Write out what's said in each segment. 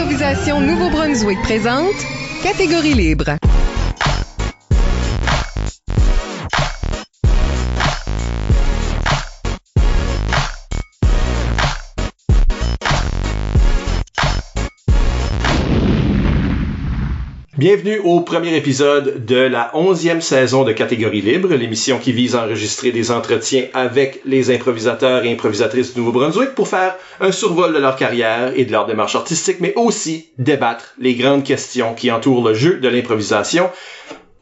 d'improvisation Nouveau-Brunswick présente Catégorie libre. Bienvenue au premier épisode de la 11e saison de Catégorie libre, l'émission qui vise à enregistrer des entretiens avec les improvisateurs et improvisatrices du Nouveau-Brunswick pour faire un survol de leur carrière et de leur démarche artistique, mais aussi débattre les grandes questions qui entourent le jeu de l'improvisation.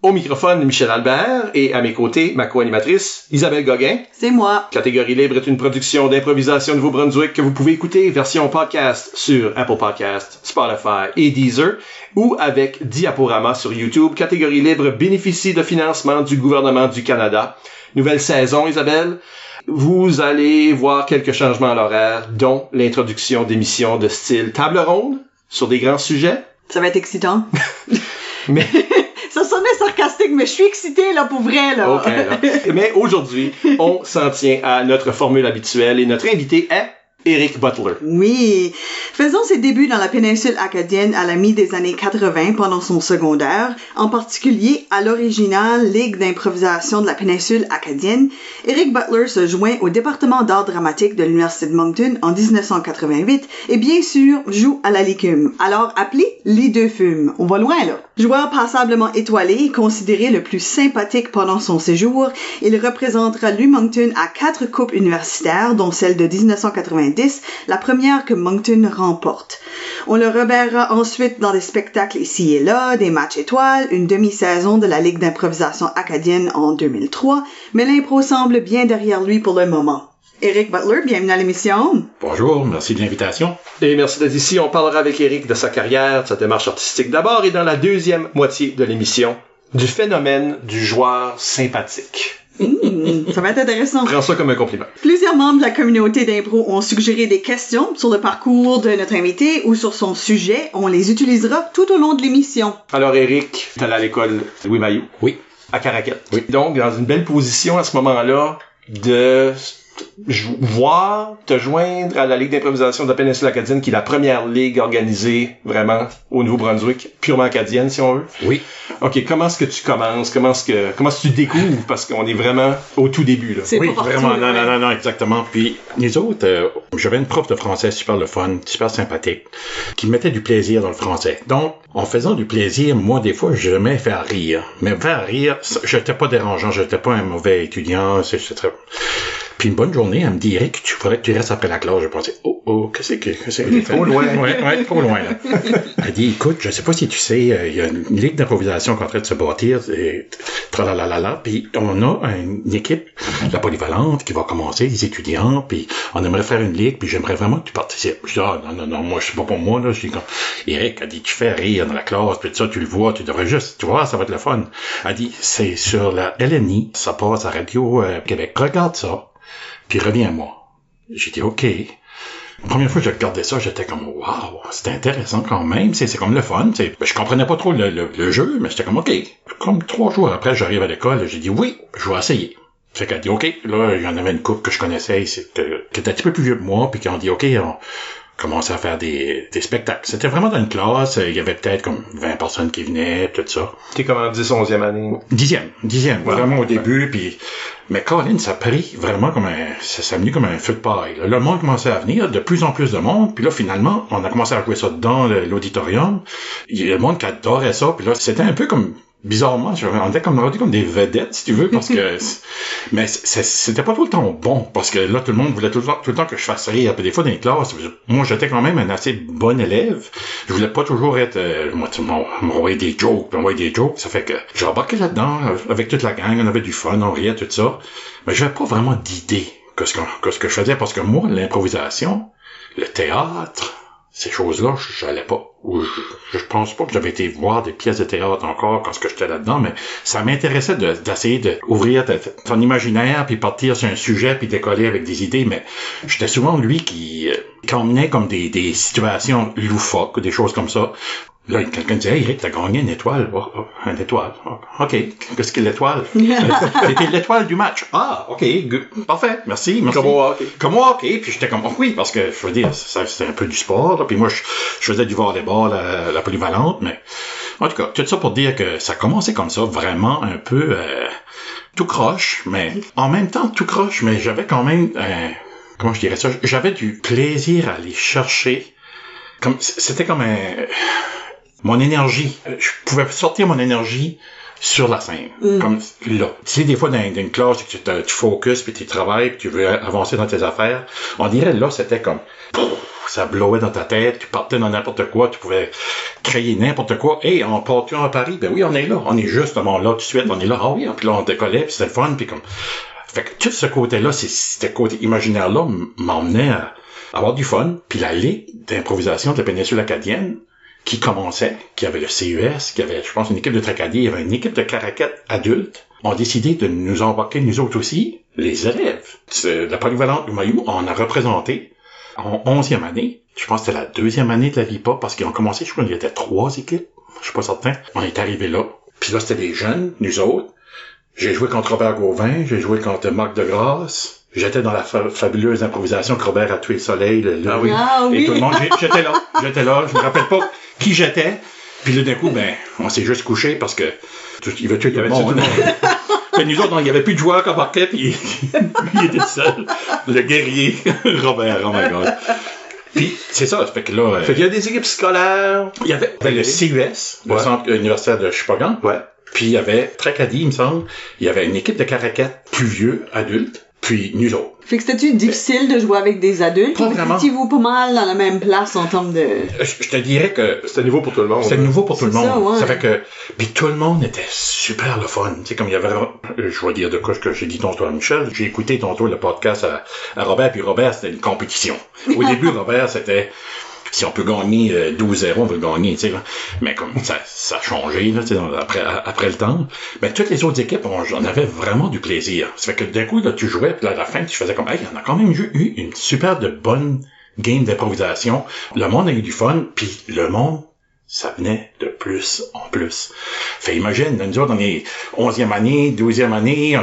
Au microphone, Michel Albert, et à mes côtés, ma co-animatrice, Isabelle Gauguin. C'est moi. Catégorie libre est une production d'improvisation Nouveau-Brunswick que vous pouvez écouter version podcast sur Apple Podcasts, Spotify et Deezer, ou avec Diaporama sur YouTube. Catégorie libre bénéficie de financement du gouvernement du Canada. Nouvelle saison, Isabelle. Vous allez voir quelques changements à l'horaire, dont l'introduction d'émissions de style table ronde sur des grands sujets. Ça va être excitant. Mais... Ça sonnait sarcastique, mais je suis excitée, là, pour vrai, là. OK, là. Mais aujourd'hui, on s'en tient à notre formule habituelle et notre invité est Eric Butler. Oui. Faisant ses débuts dans la péninsule acadienne à la mi des années 80 pendant son secondaire, en particulier à l'originale Ligue d'improvisation de la péninsule acadienne, Eric Butler se joint au département d'art dramatique de l'Université de Moncton en 1988 et bien sûr joue à la Licume, alors appelée Les Deux Fumes. On va loin, là. Joueur passablement étoilé et considéré le plus sympathique pendant son séjour, il représentera l'U-Moncton à 4 coupes universitaires, dont celle de 1990, la première que Moncton remporte. On le reverra ensuite dans des spectacles ici et là, des matchs étoiles, une demi-saison de la Ligue d'improvisation acadienne en 2003, mais l'impro semble bien derrière lui pour le moment. Eric Butler, bienvenue à l'émission. Bonjour, merci de l'invitation. Et merci d'être ici. On parlera avec Eric de sa carrière, de sa démarche artistique d'abord, et dans la deuxième moitié de l'émission, du phénomène du joueur sympathique. Ça va être intéressant. Prends ça comme un compliment. Plusieurs membres de la communauté d'impro ont suggéré des questions sur le parcours de notre invité ou sur son sujet. On les utilisera tout au long de l'émission. Alors Eric, t'es allé à l'école Louis Mailloux. Oui. À Caraquette. Oui. Donc, dans une belle position à ce moment-là de te joindre à la Ligue d'improvisation de la péninsule acadienne, qui est la première ligue organisée vraiment au Nouveau-Brunswick, purement acadienne si on veut. Oui. OK, comment est-ce que tu commences? Comment est-ce que tu découvres? Parce qu'on est vraiment au tout début, là. C'est oui, pas vraiment, partout, non, exactement. Puis, nous autres, j'avais une prof de français super le fun, super sympathique, qui mettait du plaisir dans le français. Donc, en faisant du plaisir, moi, des fois, j'aimais faire rire. Mais faire rire, j'étais pas dérangeant, j'étais pas un mauvais étudiant, c'est très... Puis une bonne journée, elle me dit, Eric, tu faudrait que tu restes après la classe. Je pensais, qu'est-ce que j'ai fait? Trop loin. Ouais, trop loin, là. Elle dit, écoute, je sais pas si tu sais, il y a une ligue d'improvisation qui est en train de se bâtir, et tralalala, puis on a une équipe, la polyvalente, qui va commencer, des étudiants, puis on aimerait faire une ligue, puis j'aimerais vraiment que tu participes. Je dis, non, moi, je suis pas pour moi, là. Je dis, Eric, elle dit, tu fais rire dans la classe, puis ça, tu le vois, tu devrais juste, tu vois, ça va être le fun. Elle dit, c'est sur la LNI, ça passe à Radio Québec. Regarde ça. Puis reviens-moi. J'ai dit, OK. La première fois que je regardais ça, j'étais comme, wow, c'était intéressant quand même. C'est comme le fun. Je comprenais pas trop le jeu, mais j'étais comme, OK. Comme 3 jours après, j'arrive à l'école, j'ai dit, oui, je vais essayer. Fait qu'elle dit, OK. Là, il y en avait une couple que je connaissais, qui était un petit peu plus vieux que moi, puis qui ont dit, OK, on commençait à faire des spectacles. C'était vraiment dans une classe, il y avait peut-être comme 20 personnes qui venaient, tout ça. T'es comme en 10, 11e année. 10e, vraiment au début, puis... Mais Colin, ça a pris vraiment ça a venu comme un feu de paille. Là, le monde commençait à venir, de plus en plus de monde, puis là, finalement, on a commencé à jouer ça dans l'auditorium. Il y a le monde qui adorait ça, puis là, c'était un peu comme... Bizarrement, on était comme des vedettes, si tu veux, parce que... Mais c'était pas tout le temps bon, parce que là, tout le monde voulait tout le temps que je fasse rire. Puis des fois, dans les classes, moi, j'étais quand même un assez bon élève. Je voulais pas toujours être... moi, tu m'envoyais des jokes, Ça fait que j'ai embarqué là-dedans, avec toute la gang, on avait du fun, on riait, tout ça. Mais j'avais pas vraiment d'idée que ce que je faisais, parce que moi, l'improvisation, le théâtre... Ces choses-là, j'allais pas. Ou je pense pas que j'avais été voir des pièces de théâtre encore quand j'étais là-dedans, mais ça m'intéressait d'essayer d'ouvrir ton imaginaire, puis partir sur un sujet, puis décoller avec des idées, mais j'étais souvent lui qui emmenait comme des situations loufoques, des choses comme ça. Là, quelqu'un disait, hey, Eric, t'as gagné une étoile. Une étoile. OK. Qu'est-ce qu'est l'étoile? C'était l'étoile du match. Ah, OK. Parfait. Merci. Comme au hockey. Comme au hockey. Puis j'étais comme, oh, oui, parce que, je veux dire, c'était un peu du sport, là. Puis moi, je faisais du volleyball, la polyvalente, mais, en tout cas, tout ça pour dire que ça commençait comme ça, vraiment un peu, tout croche, mais, en même temps, tout croche, mais j'avais quand même, comment je dirais ça? J'avais du plaisir à aller chercher. C'était comme mon énergie. Je pouvais sortir mon énergie sur la scène. Comme là. Tu sais, des fois, dans une classe, tu focuses, puis tu travailles, puis tu veux avancer dans tes affaires. On dirait, là, c'était comme, ça blowait dans ta tête, tu partais dans n'importe quoi, tu pouvais créer n'importe quoi. Hey, on part-tu à Paris? Ben oui, on est là. On est justement là, tout de suite. On est là. Ah oui, puis là, on décollait, puis c'était le fun, puis comme... Fait que tout ce côté-là, ce côté imaginaire-là m'emmenait à avoir du fun. Puis la Ligue d'improvisation de la péninsule acadienne, qui commençait, qui avait le CES, qui avait, je pense, une équipe de tracadie, il y avait une équipe de caraquettes adultes, ont décidé de nous embarquer, nous autres aussi, les élèves. La polyvalente du Mailloux, on a représenté en 11e année. Je pense que c'était la 2e année de la LIPA, parce qu'ils ont commencé, je crois qu'il y avait 3 équipes. Je suis pas certain. On est arrivé là. Puis là, c'était des jeunes, nous autres. J'ai joué contre Robert Gauvin, j'ai joué contre Marc Degrasse. J'étais dans la fabuleuse improvisation que Robert a tué le soleil. Et tout le monde, j'étais là. Je me rappelle pas qui j'étais. Puis là, d'un coup, on s'est juste couché parce que il veut tuer tout le monde. Puis nous autres, il n'y avait plus de joueurs qui embarquaient, puis il était seul. Le guerrier Robert, oh my God. Puis, c'est ça, fait que là... Fait qu'il y a des équipes scolaires. Il y avait le CUS, le Centre universitaire de Sheboygan. Ouais. Puis il y avait Tracadie, il me semble. Il y avait une équipe de caraquettes plus vieux, adultes. Puis nous autres. Fait que c'était-tu difficile de jouer avec des adultes? Pas vraiment. Étiez-vous pas mal dans la même place en termes de... Je te dirais que... C'était nouveau pour tout le monde. C'était nouveau pour tout le monde. Ça, ouais. Ça fait que... Puis tout le monde était super le fun. Tu sais, comme il y avait... Je vais dire de quoi que j'ai dit tantôt à Michel. J'ai écouté tantôt le podcast à Robert. Puis Robert, c'était une compétition. Au début, Robert, c'était... Si on peut gagner 12-0, on veut le gagner, tu sais, là. Mais comme ça a changé, là, tu sais, après le temps. Mais toutes les autres équipes, j'en avais vraiment du plaisir. Ça fait que d'un coup, là, tu jouais, puis là, à la fin, tu faisais comme, hey, on a quand même eu une super de bonne game d'improvisation. Le monde a eu du fun, puis le monde, ça venait de plus en plus. Fait, imagine, nous autres, on est 11e année, 12e année,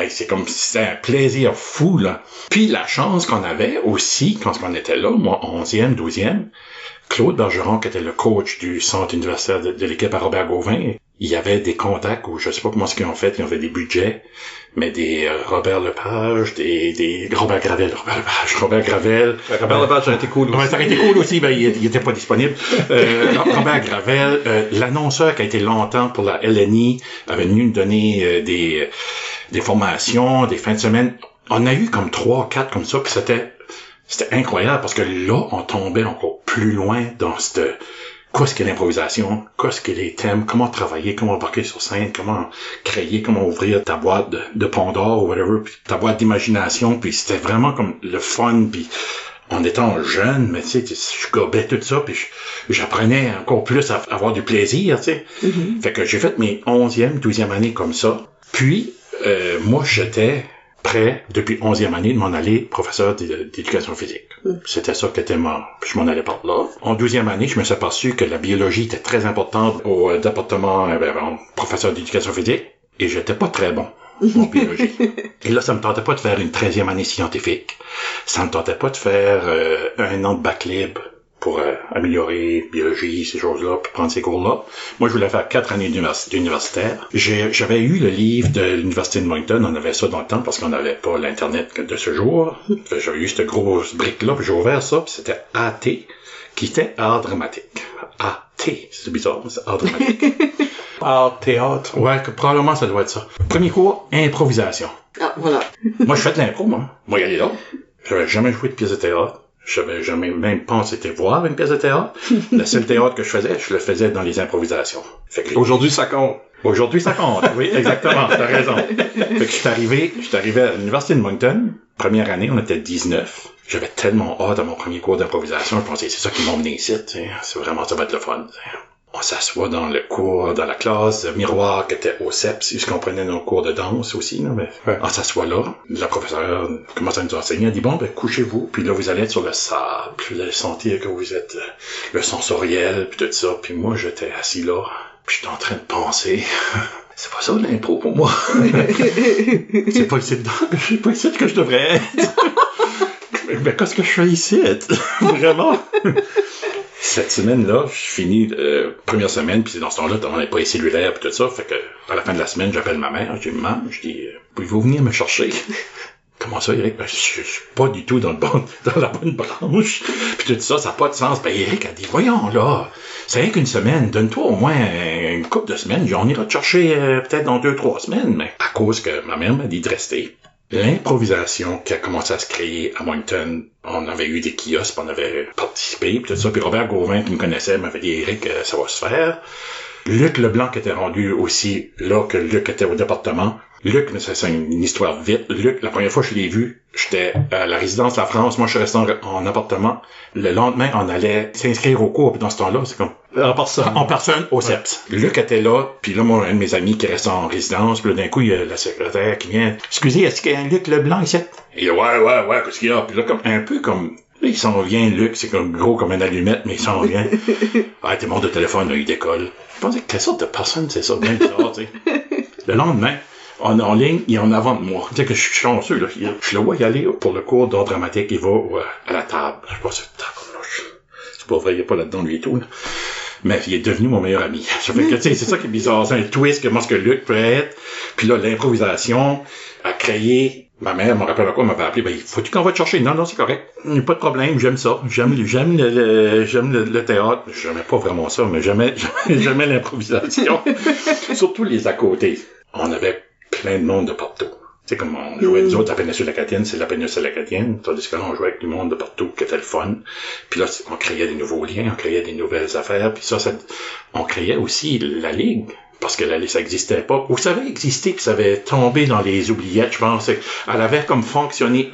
c'est comme, c'était un plaisir fou, là. Puis la chance qu'on avait aussi, quand on était là, moi, 11e, 12e, Claude Bergeron, qui était le coach du centre universitaire de l'équipe à Robert Gauvin, il y avait des contacts, ou je sais pas comment ce qu'ils ont fait, ils ont fait des budgets, mais des Robert Lepage, des Robert Gravel, Robert Gravel, ça a été cool aussi. Ouais, ça aurait été cool aussi, il était pas disponible. Robert Gravel, l'annonceur qui a été longtemps pour la LNI, avait venu nous donner des formations, des fins de semaine. On a eu comme 3, 4 comme ça, puis c'était incroyable parce que là, on tombait encore plus loin dans qu'est-ce qu'est l'improvisation, qu'est-ce qu'est les thèmes, comment travailler, comment embarquer sur scène, comment créer, comment ouvrir ta boîte de Pandore ou whatever, puis ta boîte d'imagination, puis c'était vraiment comme le fun, puis en étant jeune, mais tu sais, je gobais tout ça, puis j'apprenais encore plus à avoir du plaisir, tu sais. Mm-hmm. Fait que j'ai fait mes 11e, 12e années comme ça. Puis, moi, j'étais prêt, depuis 11e année, de m'en aller professeur d'éducation physique. C'était ça qui était je m'en allais par là. En 12e année, je me suis aperçu que la biologie était très importante au département professeur d'éducation physique, et j'étais pas très bon en biologie. Et là, ça me tentait pas de faire une 13e année scientifique. Ça me tentait pas de faire 1 an de bac libre pour améliorer biologie, ces choses-là, puis prendre ces cours-là. Moi, je voulais faire 4 années d'universitaire. J'avais eu le livre de l'Université de Moncton, on avait ça dans le temps parce qu'on n'avait pas l'Internet de ce jour. J'avais eu cette grosse brique-là, puis j'ai ouvert ça, puis c'était AT, qui était art dramatique. AT, c'est bizarre, c'est art dramatique. Art, théâtre. Ouais, probablement ça doit être ça. Premier cours, improvisation. Ah, voilà. Moi, je fais de l'impro, moi. Moi, y aller là. J'avais jamais joué de pièce de théâtre. J'avais jamais même pensé voir une pièce de théâtre. Le seul théâtre que je le faisais dans les improvisations. Aujourd'hui, ça compte. Aujourd'hui, ça compte. Oui, exactement. T'as raison. Fait que je suis arrivé à l'Université de Moncton. Première année, on était 19. J'avais tellement hâte à mon premier cours d'improvisation. Je pensais, c'est ça qui m'ont mené ici, t'sais. C'est vraiment, ça va être le fun, t'sais. on s'assoit dans le cours, dans la classe, miroir qui était au CEPS, je comprenais nos cours de danse aussi, là, mais on s'assoit là, la professeure commence à nous enseigner, elle dit, bon, ben, couchez-vous, puis là, vous allez être sur le sable, puis vous allez sentir que vous êtes le sensoriel, puis tout ça, puis moi, j'étais assis là, puis j'étais en train de penser... C'est pas ça l'impro pour moi. C'est pas ici que je devrais être. Mais qu'est-ce que je fais ici? Vraiment? Cette semaine-là, je finis première semaine, puis dans ce temps-là, on n'avait pas les cellulaires et tout ça, fait que à la fin de la semaine, j'appelle ma mère, je dis, maman, pouvez-vous venir me chercher? Comment ça, Eric? Ben, je suis pas du tout dans la bonne branche. Puis tout ça, ça n'a pas de sens. Ben, Eric a dit, voyons, là, c'est rien qu'une semaine. Donne-toi au moins une couple de semaines. On ira te chercher peut-être dans 2-3 semaines. Mais à cause que ma mère m'a dit de rester. L'improvisation qui a commencé à se créer à Moncton, on avait eu des kiosques, on avait participé, puis tout ça. Puis Robert Gauvin, qui me connaissait, m'avait dit, Eric, ça va se faire. Luc Leblanc qui était rendu aussi là que Luc était au département. Luc, c'est une histoire vite. Luc, la première fois que je l'ai vu, j'étais à la résidence de la France. Moi, je suis resté en appartement. Le lendemain, on allait s'inscrire au cours. Puis dans ce temps-là, c'est comme... En personne, au CEPS. Ouais. Luc était là. Puis là, moi, un de mes amis qui reste en résidence. Puis là, d'un coup, il y a la secrétaire qui vient. Excusez, est-ce qu'il y a un Luc Leblanc ici? Et il dit, ouais, qu'est-ce qu'il y a? Puis là, comme un peu comme... Là, il s'en vient, Luc. C'est comme gros comme une allumette, mais il s'en vient. Ah, t'es mort de téléphone, là, il décolle. Je pensais que quelle sorte de personne, c'est ça, bien bizarre, tu sais. Le lendemain, on est en ligne, il est en avant de moi. Tu sais que je suis chanceux, là. Je le vois y aller pour le cours d'art dramatique, il va à la table. Je sais pas, c'est pas vrai, il est pas là-dedans, lui et tout, là. Mais il est devenu mon meilleur ami. Ça fait que, tu sais, c'est ça qui est bizarre. C'est un twist que moi, ce que Luc peut être. Puis là, l'improvisation a créé... Ma mère, me rappelle à quoi, m'avait appelé, ben, faut-tu qu'on va te chercher? Non, c'est correct. Pas de problème, j'aime ça. J'aime le théâtre. J'aimais pas vraiment ça, mais j'aimais l'improvisation. Surtout les à côté. On avait plein de monde de partout. Tu sais, comme on jouait nous autres à la péninsule acadienne, c'est la péninsule acadienne, tandis que là, on jouait avec du monde de partout, qui était le fun. Puis là, on créait des nouveaux liens, on créait des nouvelles affaires, puis ça on créait aussi la Ligue. Parce que ça existait pas. Ou ça avait existé, puis ça avait tombé dans les oubliettes, je pense. Elle avait comme fonctionné,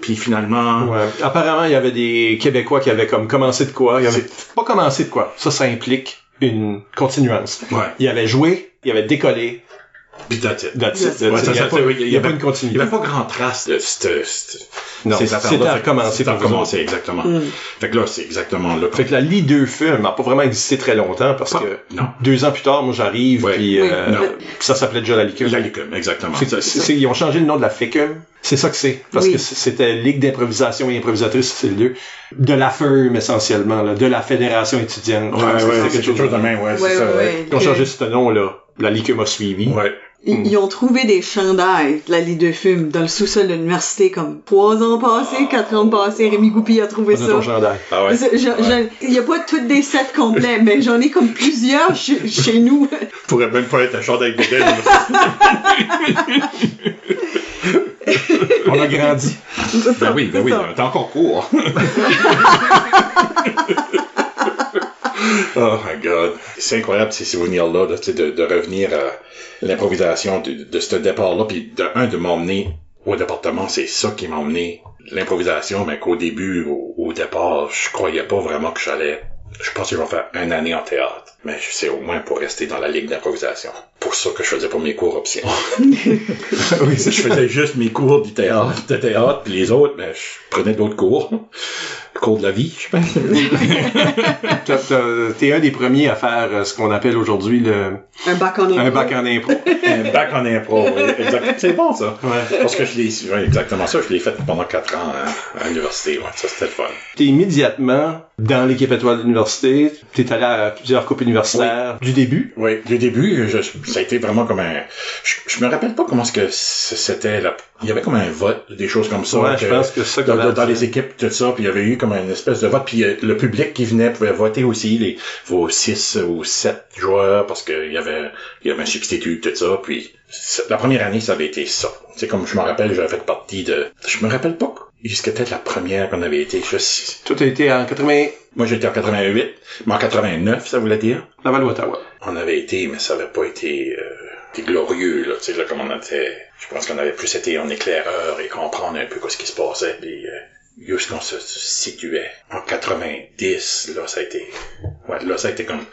puis finalement... Ouais. Apparemment, il y avait des Québécois qui avaient comme commencé de quoi. Ils avaient pas commencé de quoi. Ça implique une continuance. Ouais. Ils avaient joué, ils avaient décollé. Puis that's it. Il y a pas une continuité. Il y avait pas grand trace de non, c'était à recommencer. Exactement. Fait que là, c'est exactement là. Fait que la Lie 2 film n'a pas vraiment existé très longtemps parce que 2 ans plus tard, moi j'arrive, puis ça s'appelait déjà la Licume. La Licume, exactement. Ils ont changé le nom de la FECUM. C'est ça que c'est. Parce que c'était Ligue d'improvisation et improvisatrice, c'est le deux. De la FEUM, essentiellement, là, de la Fédération étudiante. C'est quelque chose de même, c'est ça. Ils ont changé ce nom-là. La Licume a suivi. Ouais. Ils ont trouvé des chandails de la Lie de Fume dans le sous-sol de l'université comme 3 ans passés, 4 ans passés. Rémi Goupil a trouvé ça. Ton chandail. Ah ouais. Il y a pas toutes des sets complets, mais j'en ai comme plusieurs chez nous. Pourrait même pas être un chandail de gueule. On a grandi. Ben oui, t'es encore court. Oh my God. C'est incroyable ces souvenirs-là, de revenir à l'improvisation de ce départ-là, puis de m'emmener au département, c'est ça qui m'a emmené. L'improvisation, mais qu'au début, au départ, je croyais pas vraiment que j'allais... Je pense que je vais faire 1 année en théâtre, mais c'est au moins pour rester dans la ligue d'improvisation. Pour ça que je faisais pas mes cours options. Oui, je faisais juste mes cours de théâtre, puis les autres, ben, je prenais d'autres cours. Cours de la vie, je pense. T'es un des premiers à faire ce qu'on appelle aujourd'hui un bac en impro. Un bac en impro. Un bac en impro, oui, exactement. C'est bon, ça. Ouais. Parce que exactement ça, je l'ai fait pendant 4 ans à l'université. Ouais, ça, c'était le fun. T'es immédiatement dans l'équipe étoile de l'université. T'es allé à plusieurs coupes universitaires du début. Oui, du début, ça a été vraiment comme un... Je me rappelle pas comment est-ce que c'était il y avait comme un vote, des choses comme ça. Ouais, je pense que ça dans les équipes, tout ça, puis il y avait eu comme une espèce de vote, puis le public qui venait pouvait voter aussi vos 6 ou 7 joueurs, parce qu'il y avait un substitut, tout ça, puis la première année, ça avait été ça. C'est comme je me rappelle, j'avais fait partie de... Je me rappelle pas jusqu'à peut-être la première qu'on avait été. Toi, t'as été en 80... Moi, j'étais en 88, mais en 89, ça voulait dire. Laval-Ottawa. On avait été, mais ça avait pas été glorieux, là, tu sais, là, comme on était... Je pense qu'on avait plus été en éclaireur et comprendre un peu ce qui se passait, puis où est-ce qu'on se situait. En 90, là, ça a été Ouais, là, ça a été comme...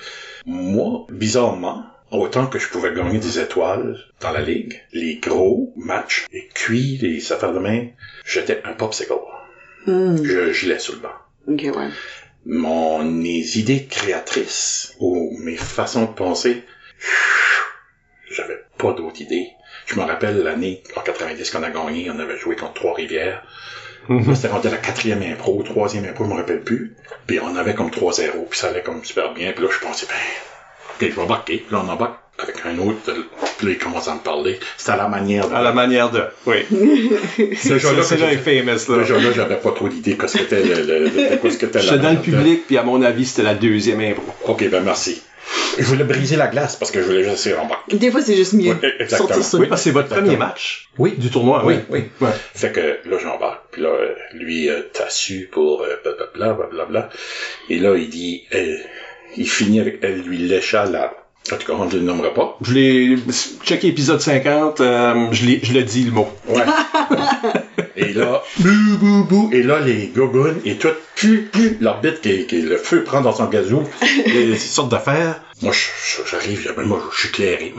Moi, bizarrement, autant que je pouvais gagner des étoiles dans la ligue, les gros matchs, les cuits, les affaires de main, j'étais un popsicle. Je gelais sur le banc. Ok, ouais. Mes idées créatrices ou mes façons de penser, j'avais pas d'autres idées. Je me rappelle l'année en 90 qu'on a gagné, on avait joué contre Trois-Rivières. Là, c'était rendu à la 4e impro, 3e impro, je me rappelle plus. Puis on avait comme 3-0, puis ça allait comme super bien. Puis là, je pensais, ok, je vais embarquer. Puis là, on embarque avec un autre. Puis là, il commence à me parler. C'était à la manière de... À la manière de... Oui. C'est là est famous, là. Déjà là, j'avais pas trop d'idées de ce que c'était J'étais dans le public, puis à mon avis, c'était la 2e impro. Ok, ben merci. Je voulais briser la glace parce que je voulais juste essayer d'embarquer. Des fois, c'est juste mieux. Oui, exactement. Sortir ça. Oui, parce que c'est votre premier match. Oui. Du tournoi, Oui. Ouais. Fait que là, j'embarque. Puis là, lui, t'as su pour blablabla. Et là, il dit, il finit avec elle, lui lécha la... En tout cas, on ne le nommera pas. Je l'ai... Check épisode 50, je l'ai dit, le mot. Ouais. Et là, bou. Et là, les gogoons et tout, l'orbite qui le feu prend dans son gazou, et ces sortes d'affaires. Moi, j'arrive, moi, je suis clairé.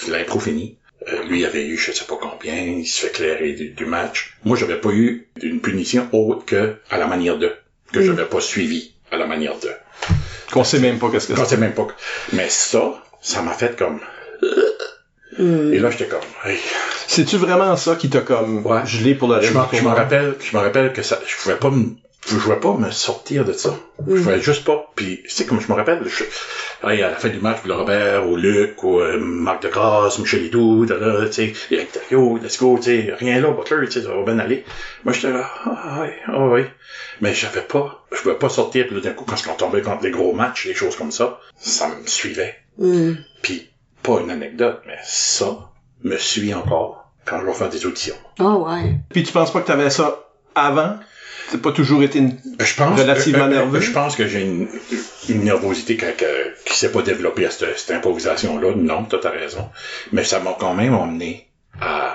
L'impro fini. Lui avait eu, je sais pas combien, il se fait clairer du match. Moi, j'avais pas eu une punition autre que à la manière de, que j'avais pas suivi à la manière de. Qu'on sait même pas qu'est-ce que c'est. Qu'on sait même pas. Mais ça m'a fait comme... Et là, j'étais comme... Hey. C'est-tu vraiment ça qui t'a comme gelé pour le reste du tournoi? Je me rappelle que ça, je pouvais pas me sortir de ça. Je pouvais juste pas. Puis, tu sais, comme je me rappelle, à la fin du match, le Robert, ou Luc, ou Marc Degrasse, Michel Hidou, tu sais, Eric Thériault, let's go, tu sais, rien là, Butler, tu sais, ça va bien aller. Moi, j'étais là, oui. Mais je pouvais pas sortir, puis là, d'un coup, quand on tombait contre des gros matchs, des choses comme ça me suivait. Puis, pas une anecdote, mais ça me suit encore quand je vais faire des auditions. Ouais. Puis tu penses pas que t'avais ça avant? T'as pas toujours été relativement nerveux? Je pense que j'ai une nervosité qui s'est pas développée à cette improvisation-là. Non, t'as raison. Mais ça m'a quand même emmené à...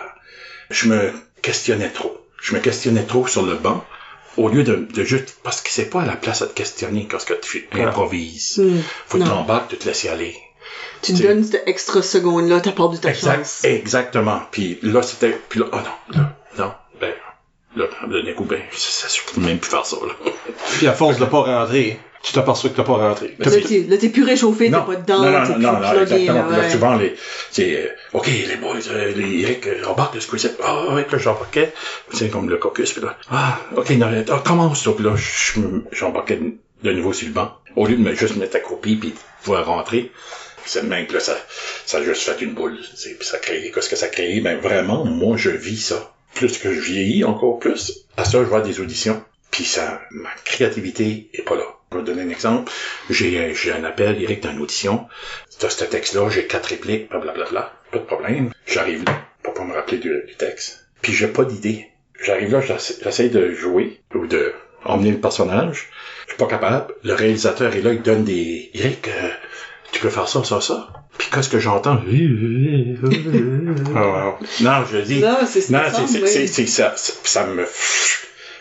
Je me questionnais trop sur le banc, au lieu de juste... Parce que c'est pas à la place à te questionner quand tu improvises. Faut que t'embarques, tu te laisses y aller. Tu te donnes cette extra seconde-là, t'as peur de ta chance. Exactement. Puis là, d'un coup, ça je peux même plus faire ça, là. Puis à force de pas rentrer, tu t'aperçois que t'as pas rentré. Là, t'es plus réchauffé, t'es pas dedans, t'es plus plugué, exactement. Là, souvent, OK, les boys, Eric, embarque le squeeze. Là, j'embarquais. C'est comme le caucus, puis là, OK, non, commence, puis là, j'embarquais de nouveau sur le banc. Au lieu de juste me mettre accroupi, puis pouvoir rentrer. C'est même que là, ça a juste fait une boule, puis ça crée, qu'est-ce que ça crée? Ben, vraiment, moi, je vis ça. Plus que je vieillis, encore plus, à ça, je vois des auditions, puis ma créativité est pas là. Je vais te donner un exemple. J'ai un appel, Eric, dans une audition. T'as ce texte-là, j'ai 4 répliques, blablabla. Pas de problème. J'arrive là, pour me rappeler du texte. Puis j'ai pas d'idée. J'arrive là, j'essaie de jouer, ou de emmener le personnage. Je suis pas capable. Le réalisateur est là, il donne des... Eric, tu peux faire ça. Puis qu'est-ce que j'entends? Non, je dis... Non, c'est ça. Ça me...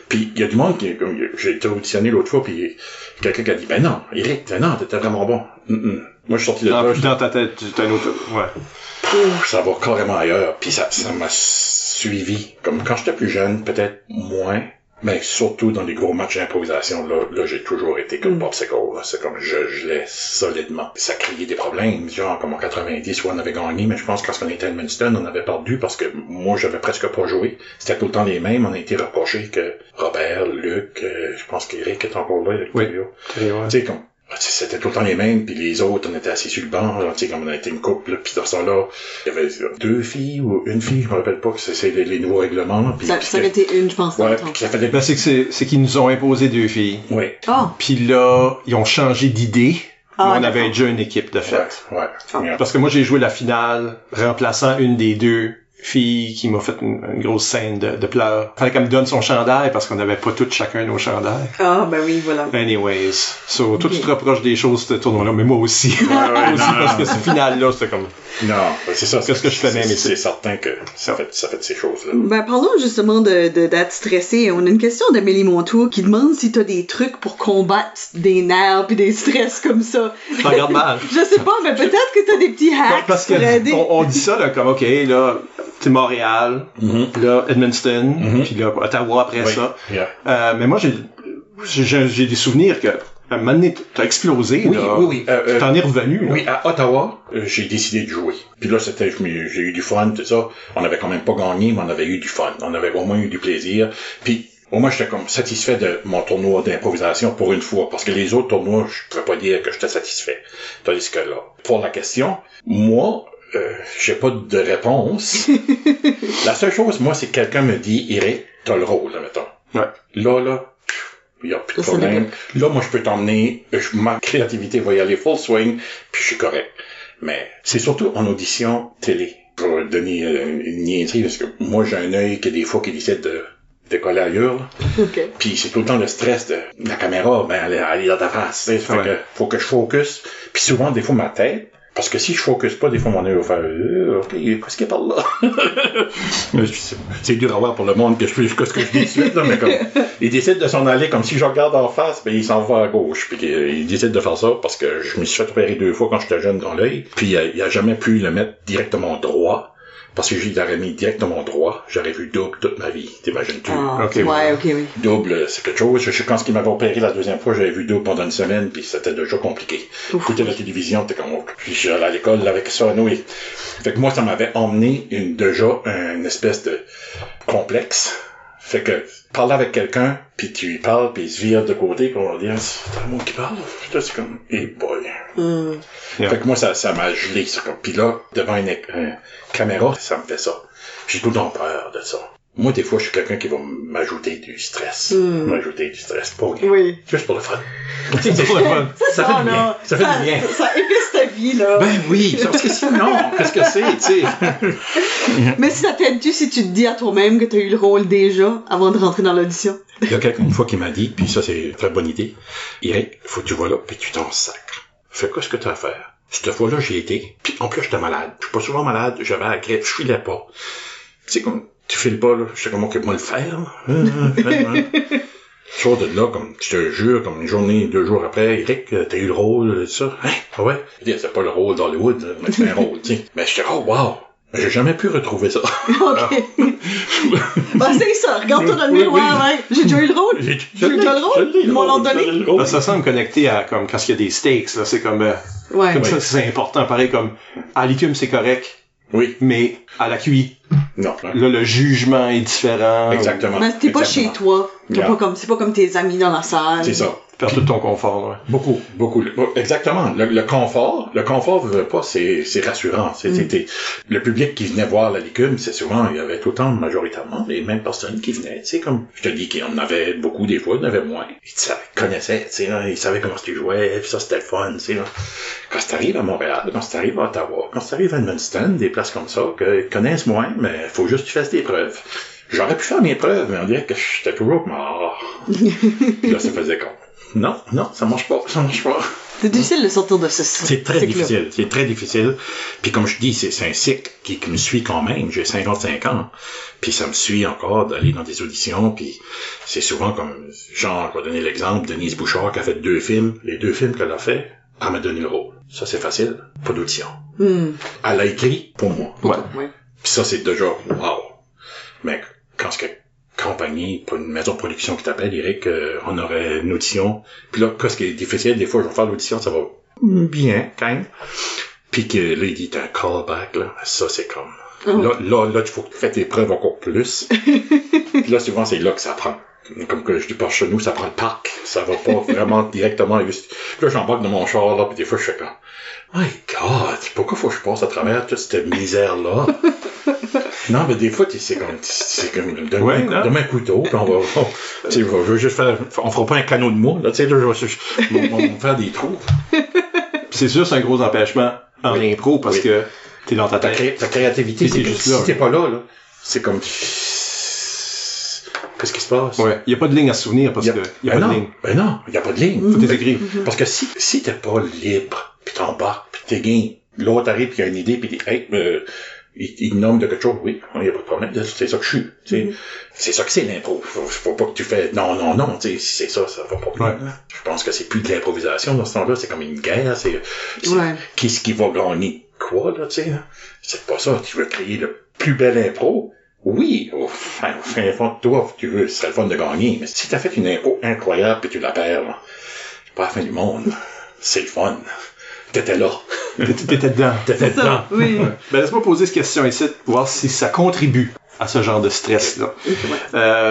Puis il y a du monde qui... J'ai été auditionné l'autre fois, puis quelqu'un qui a dit, ben non, Eric, non, t'étais vraiment bon. Moi, je suis sorti de là. Dans ta tête, t'as un autre... Ouais. Ça va carrément ailleurs. Puis ça m'a suivi. Comme quand j'étais plus jeune, peut-être moins... Mais surtout dans les gros matchs d'improvisation, là, j'ai toujours été comme popsicle. C'est comme je gelais solidement. Ça créait des problèmes. Genre, comme en 90, où on avait gagné, mais je pense que quand on était à Edmundston, on avait perdu parce que moi, j'avais presque pas joué. C'était tout le temps les mêmes. On a été reproché que Robert, Luc, je pense qu'Éric est encore là. Oui. Tu sais, comme, c'était tout le temps les mêmes, puis les autres, on était assis sur le banc, tu sais, comme on a été une couple, puis dans ce temps-là, il y avait 2 filles ou une fille, je me rappelle pas, que c'est les nouveaux règlements, là. Ça a été une, je pense. Ouais, puis ça fait des... Ben, c'est qu'ils nous ont imposé 2 filles. Oui. Puis là, ils ont changé d'idée. On avait déjà une équipe de fait. Ouais. Parce que moi, j'ai joué la finale, remplaçant une des 2 fille qui m'a fait une grosse scène de pleurs. Fallait qu'elle me donne son chandail parce qu'on n'avait pas tous chacun nos chandails. Ah, ben oui, voilà. Anyways. So, toi, tu te rapproches des choses de ce tournoi-là, mais moi aussi. Moi aussi, parce que ce final-là, c'était comme... Non, c'est ça. Qu'est-ce que je fais même ici? C'est certain que ça fait ces choses-là. Ben, parlons justement d'être stressé. On a une question d'Amélie Montour qui demande si t'as des trucs pour combattre des nerfs pis des stress comme ça. Tu regardes mal. Je sais pas, mais peut-être que t'as des petits hacks Parce pour aider. on dit ça, là, comme, OK, là, c'est Montréal, là, Edmundston, puis là, Ottawa après ça. Yeah. Mais moi, j'ai des souvenirs que, à un moment donné, t'as explosé, oui, là. Oui. T'en es revenu, là. Oui, à Ottawa, j'ai décidé de jouer. Puis là, j'ai eu du fun, tout ça. On avait quand même pas gagné, mais on avait eu du fun. On avait au moins eu du plaisir. Puis, au moins, j'étais comme satisfait de mon tournoi d'improvisation pour une fois. Parce que les autres tournois, je pourrais pas dire que j'étais satisfait. Tandis que là, pour la question, moi, j'ai pas de réponse. La seule chose, moi, c'est que quelqu'un me dit, Eric, t'as le rôle, là, mettons. Ouais. Là, il y a plus de problème. Là, moi, je peux t'emmener, ma créativité va y aller full swing, puis je suis correct. Mais c'est surtout en audition télé. Je vais donner une niaiserie, parce que moi, j'ai un œil qui, des fois, qui décide de coller ailleurs, là. Okay. Puis c'est tout le temps le stress de la caméra, ben, elle est dans ta face, tu sais. Fait que, faut que je focus. Puis souvent, des fois, ma tête, parce que si je focus pas, des fois, mon œil va faire, OK, qu'est-ce qu'il y a par là? C'est dur à voir pour le monde que ce que je dis de suite, là, mais comme, il décide de s'en aller, comme si je regarde en face, ben, il s'en va à gauche. Puis il décide de faire ça parce que je me suis fait opérer 2 fois quand j'étais jeune dans l'œil. Puis il a jamais pu le mettre directement droit. Parce que je l'aurais mis directement droit, j'aurais vu double toute ma vie, t'imagines-tu? Ah, okay, ouais, ok, oui. Double, c'est quelque chose. Quand il m'avait opéré la deuxième fois, j'avais vu double pendant une semaine, puis c'était déjà compliqué. Écouter la télévision, t'es comme, puis j'allais à l'école avec ça, nous. Fait que moi, ça m'avait emmené déjà une espèce de complexe. Fait que, parler avec quelqu'un, puis tu lui parles, puis il se vire de côté, puis on va dire, c'est moi qui parle. Putain, c'est comme, hey boy. Fait que moi, ça m'a gelé, ça. Puis là, devant une caméra, ça me fait ça. J'ai tout le temps peur de ça. Moi, des fois, je suis quelqu'un qui va m'ajouter du stress. Pour rien. Oui. Juste pour le fun. C'est pour le fun. Ça fait du bien. Ça fait du bien. Ça épice ta vie, là. Ben oui, parce que sinon, qu'est-ce que c'est, tu sais? Mais si ça t'aide-tu si tu te dis à toi-même que t'as eu le rôle déjà avant de rentrer dans l'audition? Il y a quelqu'un une fois qui m'a dit, puis ça, c'est une très bonne idée. Eric, faut que tu vas là, puis tu t'en sacres. Fais quoi ce que t'as à faire? Cette fois-là, j'y étais. Puis en plus, j'étais malade. Je suis pas souvent malade. J'avais la grippe. Je filais pas. Tu sais, comme, tu files pas, là. J'étais comme, OK, moi le faire, là. Sors de là, comme, je te jure, comme une journée, 2 jours après, Eric, t'as eu le rôle, ça. Hein? Ah ouais? Je dis, c'est pas le rôle d'Hollywood, mais c'est un rôle, tu sais. Mais j'étais, oh, wow! J'ai jamais pu retrouver ça. OK. Ben, c'est ça. Regarde-toi dans le miroir, ouais. J'ai déjà eu le rôle. J'ai déjà le rôle. Ils m'ont donné. Là, ça semble connecté à, comme, quand il y a des stakes, là. C'est comme, ouais. Comme ça, c'est important. Pareil, comme, à l'écume, c'est correct. Oui. Mais, à la QI. Non. Là, le jugement est différent. Exactement. Mais t'es pas chez toi. C'est pas comme tes amis dans la salle. C'est ça. Tu perds tout ton confort, ouais. Beaucoup. Exactement. Le confort, pas, c'est rassurant. Le public qui venait voir la Licume, c'est souvent, il y avait tout le temps, majoritairement, les mêmes personnes qui venaient, tu sais, comme, je te dis qu'il y en avait beaucoup, des fois, il y en avait moins. Ils connaissaient, tu sais, ils savaient comment tu jouais, puis ça, c'était le fun, tu sais, là. Quand t'arrives à Montréal, quand t'arrives à Ottawa, quand t'arrives à Edmundston, des places comme ça, qu'ils connaissent moins, mais faut juste que tu fasses des preuves. J'aurais pu faire mes preuves, mais on dirait que j'étais toujours mort. Puis là, ça faisait con. Non, ça marche pas. C'est difficile de sortir de ce C'est très difficile. Puis comme je dis, c'est un cycle qui me suit quand même. J'ai 55 ans. Puis ça me suit encore d'aller dans des auditions. Puis c'est souvent comme, genre, je vais donner l'exemple, Denise Bouchard qui a fait 2 films. Les 2 films qu'elle a fait, elle m'a donné le rôle. Ça, c'est facile. Pas d'audition. Elle a écrit pour moi. Ouais. Puis ça, c'est déjà, wow. Mais quand c'est compagnie, pas une maison de production qui t'appelle, Eric, on aurait une audition. Puis là, ce qui est difficile, des fois, je vais faire l'audition, ça va bien, quand même. Puis que là, il dit, t'as un callback, là. Ça, c'est comme... Là, il faut que tu fasses tes preuves encore plus. Puis là, souvent, c'est là que ça prend. Comme que je dis par chez nous, ça prend le parc. Ça va pas vraiment directement. Puis là, j'embarque dans mon char, là, puis des fois, je fais comme... My God, pourquoi faut que je passe à travers toute cette misère-là? Non, mais des fois, c'est comme donne-moi un couteau, puis je veux juste faire, on fera pas un canot de moi, là, tu sais, là, on va faire des trous. C'est sûr, c'est un gros empêchement en impro, parce que T'es dans ta tête. Ta créativité, c'est juste là. Si t'es pas là, c'est comme... Qu'est-ce qui se passe? Ouais. Il y a pas de ligne à se souvenir parce que il y a pas de ligne. Ben non, il y a pas de ligne. Faut t'es écrit. Parce que si t'es pas libre, pis t'embarques, pis t'es game, l'autre arrive pis il a une idée pis il dit, hey, il nomme de quelque chose, oui, il y a pas de problème, c'est ça que je suis, tu sais. C'est ça que c'est l'impro. Faut pas que tu fais non, tu sais, si c'est ça va pas bien. Ouais. Je pense que c'est plus de l'improvisation dans ce temps-là, c'est comme une guerre, c'est qu'est-ce qui va gagner quoi, là, tu sais. C'est pas ça, tu veux créer le plus bel impro. Oui, au fin fond de toi, tu veux, ce serait le fun de gagner, mais si t'as fait une impro incroyable pis tu la perds, là, c'est pas la fin du monde. C'est le fun. T'étais là. T'étais dedans. T'étais dedans. Oui. Ouais. Ben, laisse-moi poser cette question ici, pour voir si ça contribue à ce genre de stress-là.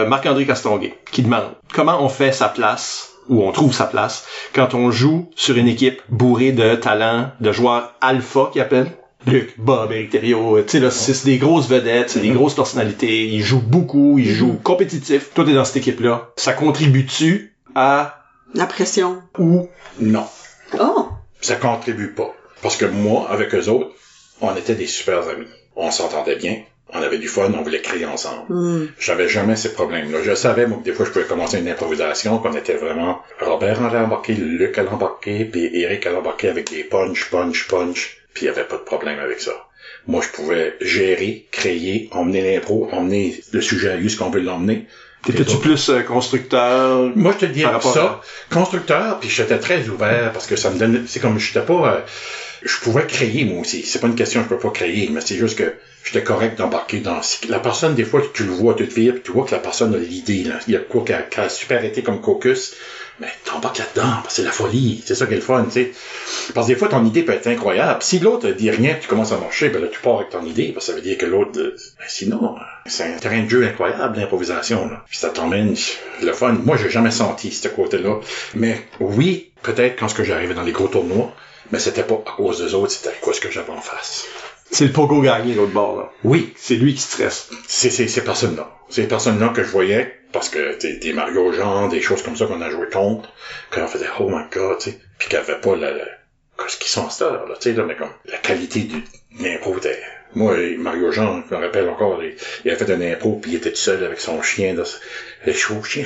Marc-André Castonguay, qui demande comment on fait sa place, ou on trouve sa place, quand on joue sur une équipe bourrée de talents, de joueurs alpha, qu'ils appellent. Luc, Bob, Éric Thériault, tu sais, là, c'est des grosses vedettes, c'est des grosses personnalités, ils jouent beaucoup, ils jouent compétitif. Toi, t'es dans cette équipe-là. Ça contribue-tu à... La pression. Ou... Non. Oh! Ça contribue pas. Parce que moi, avec eux autres, on était des super amis. On s'entendait bien. On avait du fun, on voulait créer ensemble. J'avais jamais ces problèmes-là. Je savais, moi, que des fois, je pouvais commencer une improvisation, qu'on était vraiment... Robert allait embarquer, Luc allait embarquer, puis Éric allait embarquer avec des punch, puis il y avait pas de problème avec ça. Moi, je pouvais gérer, créer, emmener l'impro, emmener le sujet à lui, ce qu'on veut l'emmener. T'étais-tu plus constructeur? Moi, je te dis ça. Constructeur, puis j'étais très ouvert, parce que ça me donnait... C'est comme, j'étais pas... je pouvais créer, moi aussi. C'est pas une question, je peux pas créer, mais c'est juste que j'étais correct d'embarquer dans... La personne, des fois, tu le vois, tu te vires, puis tu vois que la personne a l'idée, là. Il y a quoi qui a super été comme caucus. Mais t'embarques là-dedans, parce que c'est la folie. C'est ça qui est le fun, tu sais. Parce que des fois, ton idée peut être incroyable. Si l'autre dit rien, puis tu commences à marcher, ben là, tu pars avec ton idée, parce que ça veut dire que l'autre... Ben sinon, c'est un terrain de jeu incroyable, l'improvisation, là. Puis ça t'emmène le fun. Moi, j'ai jamais senti ce côté-là. Mais oui, peut-être quand j'arrivais dans les gros tournois, mais c'était pas à cause des autres, c'était à cause que j'avais en face. C'est le pogo gagné, l'autre bord, là. Oui. C'est lui qui stresse. C'est ces personnes-là. Ces personnes-là que je voyais, parce que des Mario Jean, des choses comme ça qu'on a joué contre, qu'on faisait oh my god, tu sais, puis qu'il n'y avait pas ce qu'ils sont stars, là, tu sais, là, mais comme la qualité de l'impro était... Moi, Mario Jean, je me rappelle encore, il avait fait un impro, puis il était tout seul avec son chien, là, chaud chien.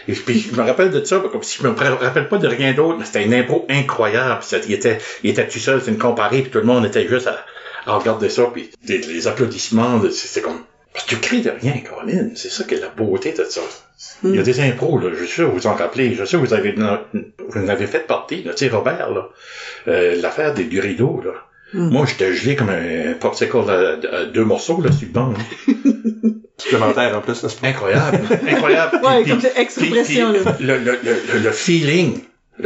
Et puis je me rappelle de ça, comme si je me rappelle pas de rien d'autre, mais c'était une impro incroyable. Il était tout seul, c'est une comparée, puis tout le monde était juste à regarder ça, puis les applaudissements, c'était comme... Parce que tu crées de rien, Colin. C'est ça qui est la beauté de ça. Il y a des impros, là. Je suis sûr que vous en rappelez. Je suis sûr que vous en avez fait partie, là. Tu sais, Robert, là. L'affaire du rideau, là. Moi, j'étais gelé comme un popsicle à 2 morceaux, là, sur le banc. Supplémentaire, en plus, n'est-ce pas? Incroyable. Ouais, comme c'est expression, là. Le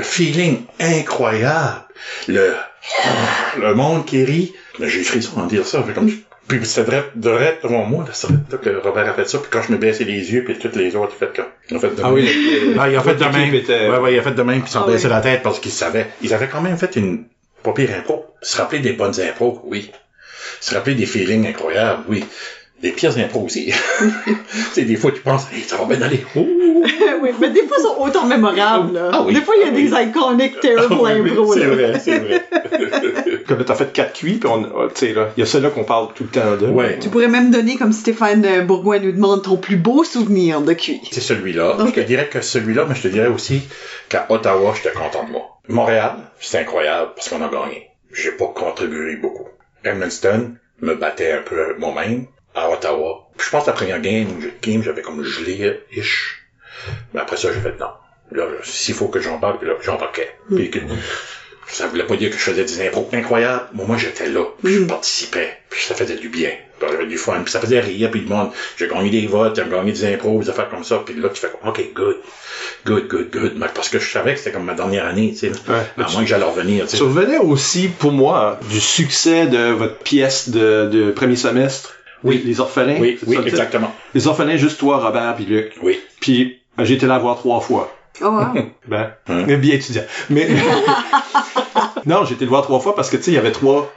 feeling incroyable. Le monde qui rit. Mais j'ai frisson en dire ça. Puis c'était direct devant moi, là, que Robert a fait ça, puis quand je me baissais les yeux, puis toutes les autres, ils ont fait de même. Oui, il a fait de même. Ouais, il a fait de même, puis ils ont baissé la tête parce qu'ils savaient. Ils avaient quand même fait une pas pire impro. Se rappeler des bonnes impros, oui. Se rappeler des feelings incroyables, oui. Des pires impros aussi. Tu sais, des fois, tu penses, hey, ça va bien aller. Oui, mais des fois, ils sont autant mémorables, là. Ah oui. Des fois, il y a des iconic terrible impros, là. C'est vrai. Comme là, t'as fait 4 cuits, puis tu sais, là, il y a ceux-là qu'on parle tout le temps de. Ouais. Tu pourrais même donner, comme Stéphane Bourgoin nous demande, ton plus beau souvenir de cuit. C'est celui-là. Okay. Je te dirais que celui-là, mais je te dirais aussi qu'à Ottawa, j'étais content de moi. Montréal, c'était incroyable parce qu'on a gagné. J'ai pas contribué beaucoup. Edmundston me battait un peu moi-même. À Ottawa. Puis je pense que la première game, j'avais comme gelé-ish. Mais après ça, j'ai fait non. Là, s'il faut que j'embarque, puis là, j'embarquais. Puis que, ça voulait pas dire que je faisais des impros incroyables. Moi, j'étais là. Puis je participais. Puis ça faisait du bien. Puis j'avais du fun. Puis ça faisait rire. Puis le monde, j'ai gagné des votes, j'ai gagné des impros, des affaires comme ça. Puis là, tu fais comme, OK, good. Mais parce que je savais que c'était comme ma dernière année, tu sais. Ouais, à moins que j'allais revenir, tu sais. Tu revenais aussi, pour moi, du succès de votre pièce de premier semestre. Oui. Les orphelins. Oui, exactement. Les orphelins, juste toi, Robert, puis Luc. Oui. Puis j'ai été là voir 3 fois. Oh, wow. Bien étudiant. Mais non, j'ai été le voir 3 fois parce que tu sais, il y avait 3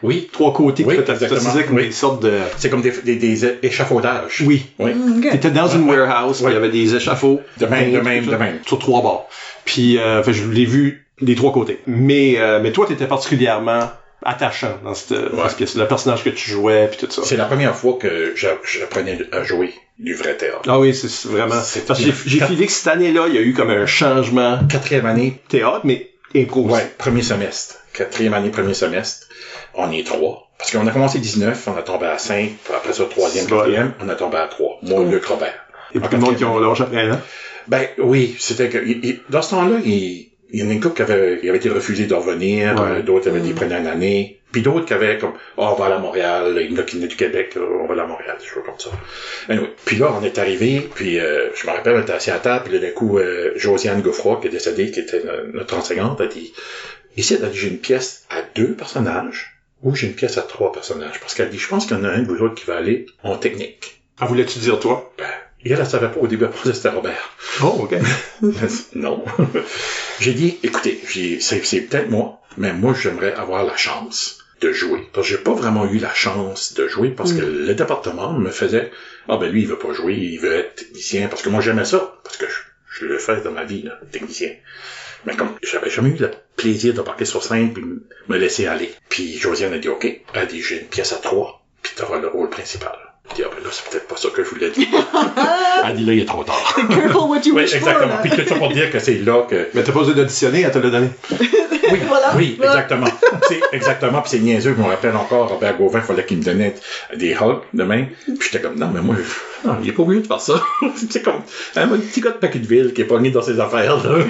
côtés qui faisaient comme des sortes de. C'est comme des échafaudages. Oui. Okay. T'étais dans une warehouse, il y avait des échafauds. De même. Sur 3 bords. Puis je l'ai vu des 3 côtés. Mais toi, t'étais particulièrement attachant dans cette pièce, le personnage que tu jouais puis tout ça. C'est la première fois que j'apprenais à jouer du vrai théâtre. Ah oui, c'est vraiment. Parce que j'ai filé que cette année-là, il y a eu comme un changement. 4e année. Théâtre, mais impro. Ouais, premier semestre. 4e année, premier semestre. On est 3. Parce qu'on a commencé 19, on a tombé à 5, puis après ça, 3e, 4e, on a tombé à 3. Moi, Luc Robert. Il y a beaucoup de monde qui ont lâché après, là. Ben, oui, c'était que, dans ce temps-là, il y en a une couple qui avait été refusé de revenir, d'autres avaient dit prenaient une année, puis d'autres qui avaient comme, on va aller à Montréal, il y en a qui venaient du Québec, on va aller à Montréal, des choses comme ça. Anyway. Puis là, on est arrivé, puis je me rappelle, on était assis à table, puis là, d'un coup, Josiane Gouffroy, qui est décédée, qui était notre enseignante, a dit, ici, elle a dit, j'ai une pièce à 2 personnages, ou j'ai une pièce à 3 personnages, parce qu'elle dit, je pense qu'il y en a un de vous autres qui va aller en technique. Ah, voulais-tu dire toi? Ben, et elle savait pas au début, après c'était Robert. Oh, ok. Non. J'ai dit, écoutez, c'est peut-être moi, mais moi, j'aimerais avoir la chance de jouer. Parce que j'ai pas vraiment eu la chance de jouer parce que le département me faisait, lui, il veut pas jouer, il veut être technicien, parce que moi, j'aimais ça, parce que je le fais dans ma vie, là, technicien. Mais comme j'avais jamais eu le plaisir d'embarquer sur scène puis me laisser aller. Puis Josiane a dit, OK, elle a dit, j'ai une pièce à 3, puis t'auras le rôle principal. Je dis, là, c'est peut-être pas ça que je voulais dire. Elle dit, là, il est trop tard. Careful what you wish exactement. for, Puis tout ça pour dire que c'est là que... Mais t'as pas besoin d'auditionner, elle te l'a donné. Oui, exactement. C'est exactement, puis c'est niaiseux, je me rappelle encore, Robert Gauvin, il fallait qu'il me donnait des hugs demain, puis j'étais comme, non, mais moi, il est pas obligé de faire ça. C'est comme un petit gars de Paqueteville qui est pogné dans ses affaires, là.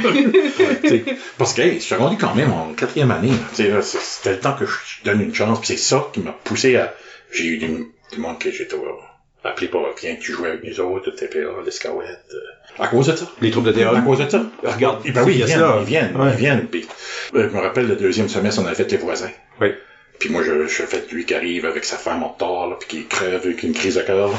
Parce que, je suis rendu quand même en 4e année, c'était le temps que je donne une chance, puis c'est ça qui m'a poussé à... J'ai eu du monde que j'étais appelé pour viens que tu jouais avec nous autres, TPA, l'Escouette. À cause de ça. Les troupes de théâtre. À cause de ça. Regarde. Ben oui, ils viennent. Puis, je me rappelle, le 2e semestre, on avait fait Les Voisins. Oui. Puis moi, je fais lui qui arrive avec sa femme en retard, là, puis qui crève avec une crise de cœur.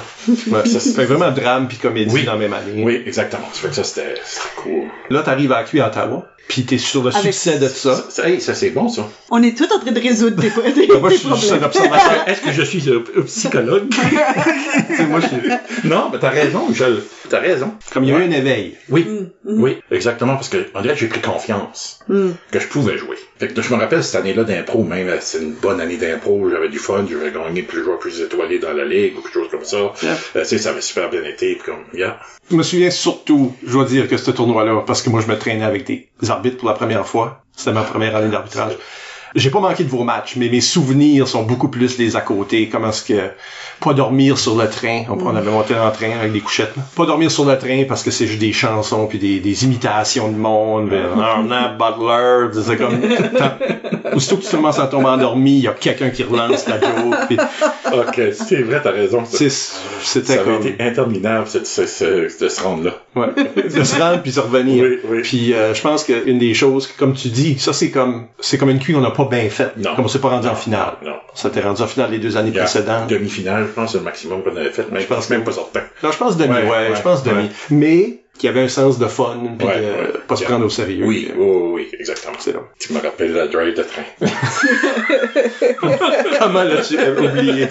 Ouais, ça fait vraiment drame puis comédie dans la même année. Oui, exactement. Ça fait que ça, c'était cool. Là, t'arrives à QI à Ottawa, puis t'es sur le succès de ça. Ça, c'est bon, ça. On est tous en train de résoudre des moi, je suis juste un observateur. Est-ce que je suis un psychologue? Moi, je suis... Non, mais t'as raison, Michel. T'as raison. Comme il y a eu un éveil. Oui, oui, exactement, parce que, on dirait que j'ai pris confiance que je pouvais jouer. Fait que je me rappelle cette année-là d'impro, même, c'est une bonne année d'impro, j'avais du fun, j'avais gagné plus joueurs plus étoilés dans la ligue, ou quelque chose comme ça. Tu sais, ça avait super bien été, puis comme, Je me souviens surtout, je dois dire, que ce tournoi-là, parce que moi, je me traînais avec des arbitres pour la première fois. C'était ma première année d'arbitrage. J'ai pas manqué de vos matchs, mais mes souvenirs sont beaucoup plus les à côté. Comment est-ce que... Pas dormir sur le train. On avait monté dans le train avec des couchettes. Là. Pas dormir sur le train parce que c'est juste des chansons puis des imitations de monde. Butler, c'est comme... Aussitôt que tu commences à tomber endormi, il y a quelqu'un qui relance la joke. Puis... OK, c'est vrai, t'as raison. C'était ça comme... avait été interminable, de se rendre là. Ouais. De se rendre puis se revenir. Oui. Puis je pense qu'une des choses, comme tu dis, ça c'est comme une QI qu'on n'a pas bien faite. Non. Comme on s'est pas rendu en finale. Non. Ça t'est rendu en finale les 2 années précédentes. Demi-finale, je pense, c'est le maximum qu'on avait fait, mais je pense même pas certain. Non, je pense demi, je pense demi. Mais qu'il y avait un sens de fun, puis de pas se prendre au sérieux. Oui, exactement. C'est là. Tu me rappelles la drive de train. Comment l'as-tu oublié?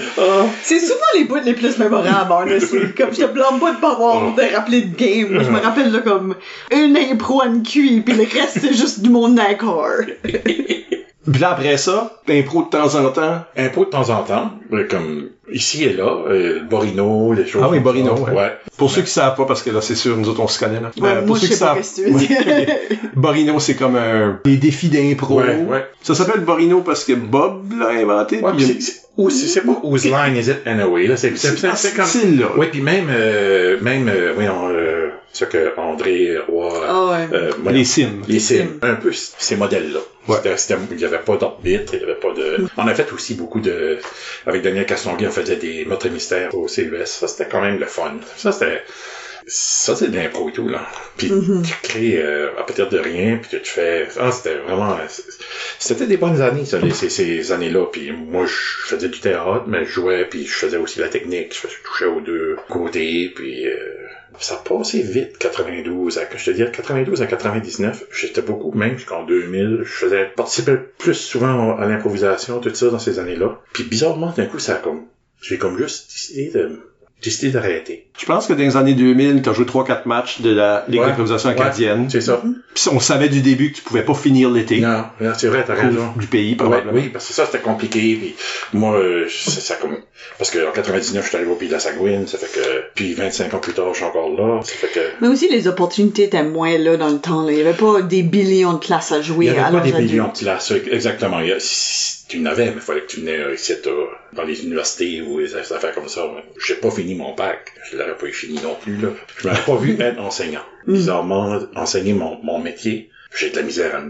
C'est souvent les bouts les plus mémorables, honestly. Comme je te blâme pas de pas avoir de rappeler de game. Moi, je me rappelle là, comme une impro à une QI, puis le reste c'est juste du monde d'accord. Puis là, après ça, impro de temps en temps. Impro de temps en temps, comme ici et là, Borino, les choses. Ah oui, Borino, ouais. Pour ceux qui savent pas, parce que là, c'est sûr, nous autres, on se connaît, là. Ouais, moi, je sais pas qu'est-ce que tu veux dire. Borino, c'est comme des défis d'impro. Ouais. Ça s'appelle Borino parce que Bob l'a inventé. Ouais, c'est pas Whose Line Is It Anyway, là. C'est comme... style, là. Oui, puis même, ce que André Roy... les Sims. Les Sims. Un peu ces modèles-là. Ouais. Il n'y avait pas d'arbitre, il n'y avait pas de... On a fait aussi beaucoup de... Avec Daniel Castonguay, on faisait des meurtres et mystères au CES. Ça, c'était quand même le fun. Ça, c'est de l'impro et tout, là. Puis tu crées à partir de rien, puis tu fais... c'était vraiment... C'était des bonnes années, ça, ces années-là. Puis moi, je faisais du théâtre, mais je jouais, puis je faisais aussi la technique. Je touchais aux 2 côtés, puis... ça passait vite, 92 à 99, j'étais beaucoup, même jusqu'en 2000, je participais plus souvent à l'improvisation, tout ça, dans ces années-là. Puis bizarrement, d'un coup, j'ai comme juste décidé de décidé d'arrêter. Je pense que dans les années 2000, t'as joué 3-4 matchs de la Ligue d'improvisation acadienne. C'est ça. Puis on savait du début que tu pouvais pas finir l'été. Non, c'est vrai, t'as raison. Du pays, probablement. Oui, parce que ça, c'était compliqué. Puis moi, ça comme... Parce qu'en 99, je suis arrivé au Pays de la Sagouine, ça fait que... Puis 25 ans plus tard, je suis encore là, ça fait que... Mais aussi, les opportunités étaient moins là dans le temps, là. Il y avait pas des billions de classes à jouer. Il y avait pas des billions de classes, exactement. Si tu n'avais, mais il fallait que tu venais ici, dans les universités ou des affaires comme ça. J'ai pas fini mon bac. Je l'aurais pas eu fini non plus, là. Je m'aurais pas vu être enseignant. Bizarrement, enseigner mon métier, j'ai de la misère à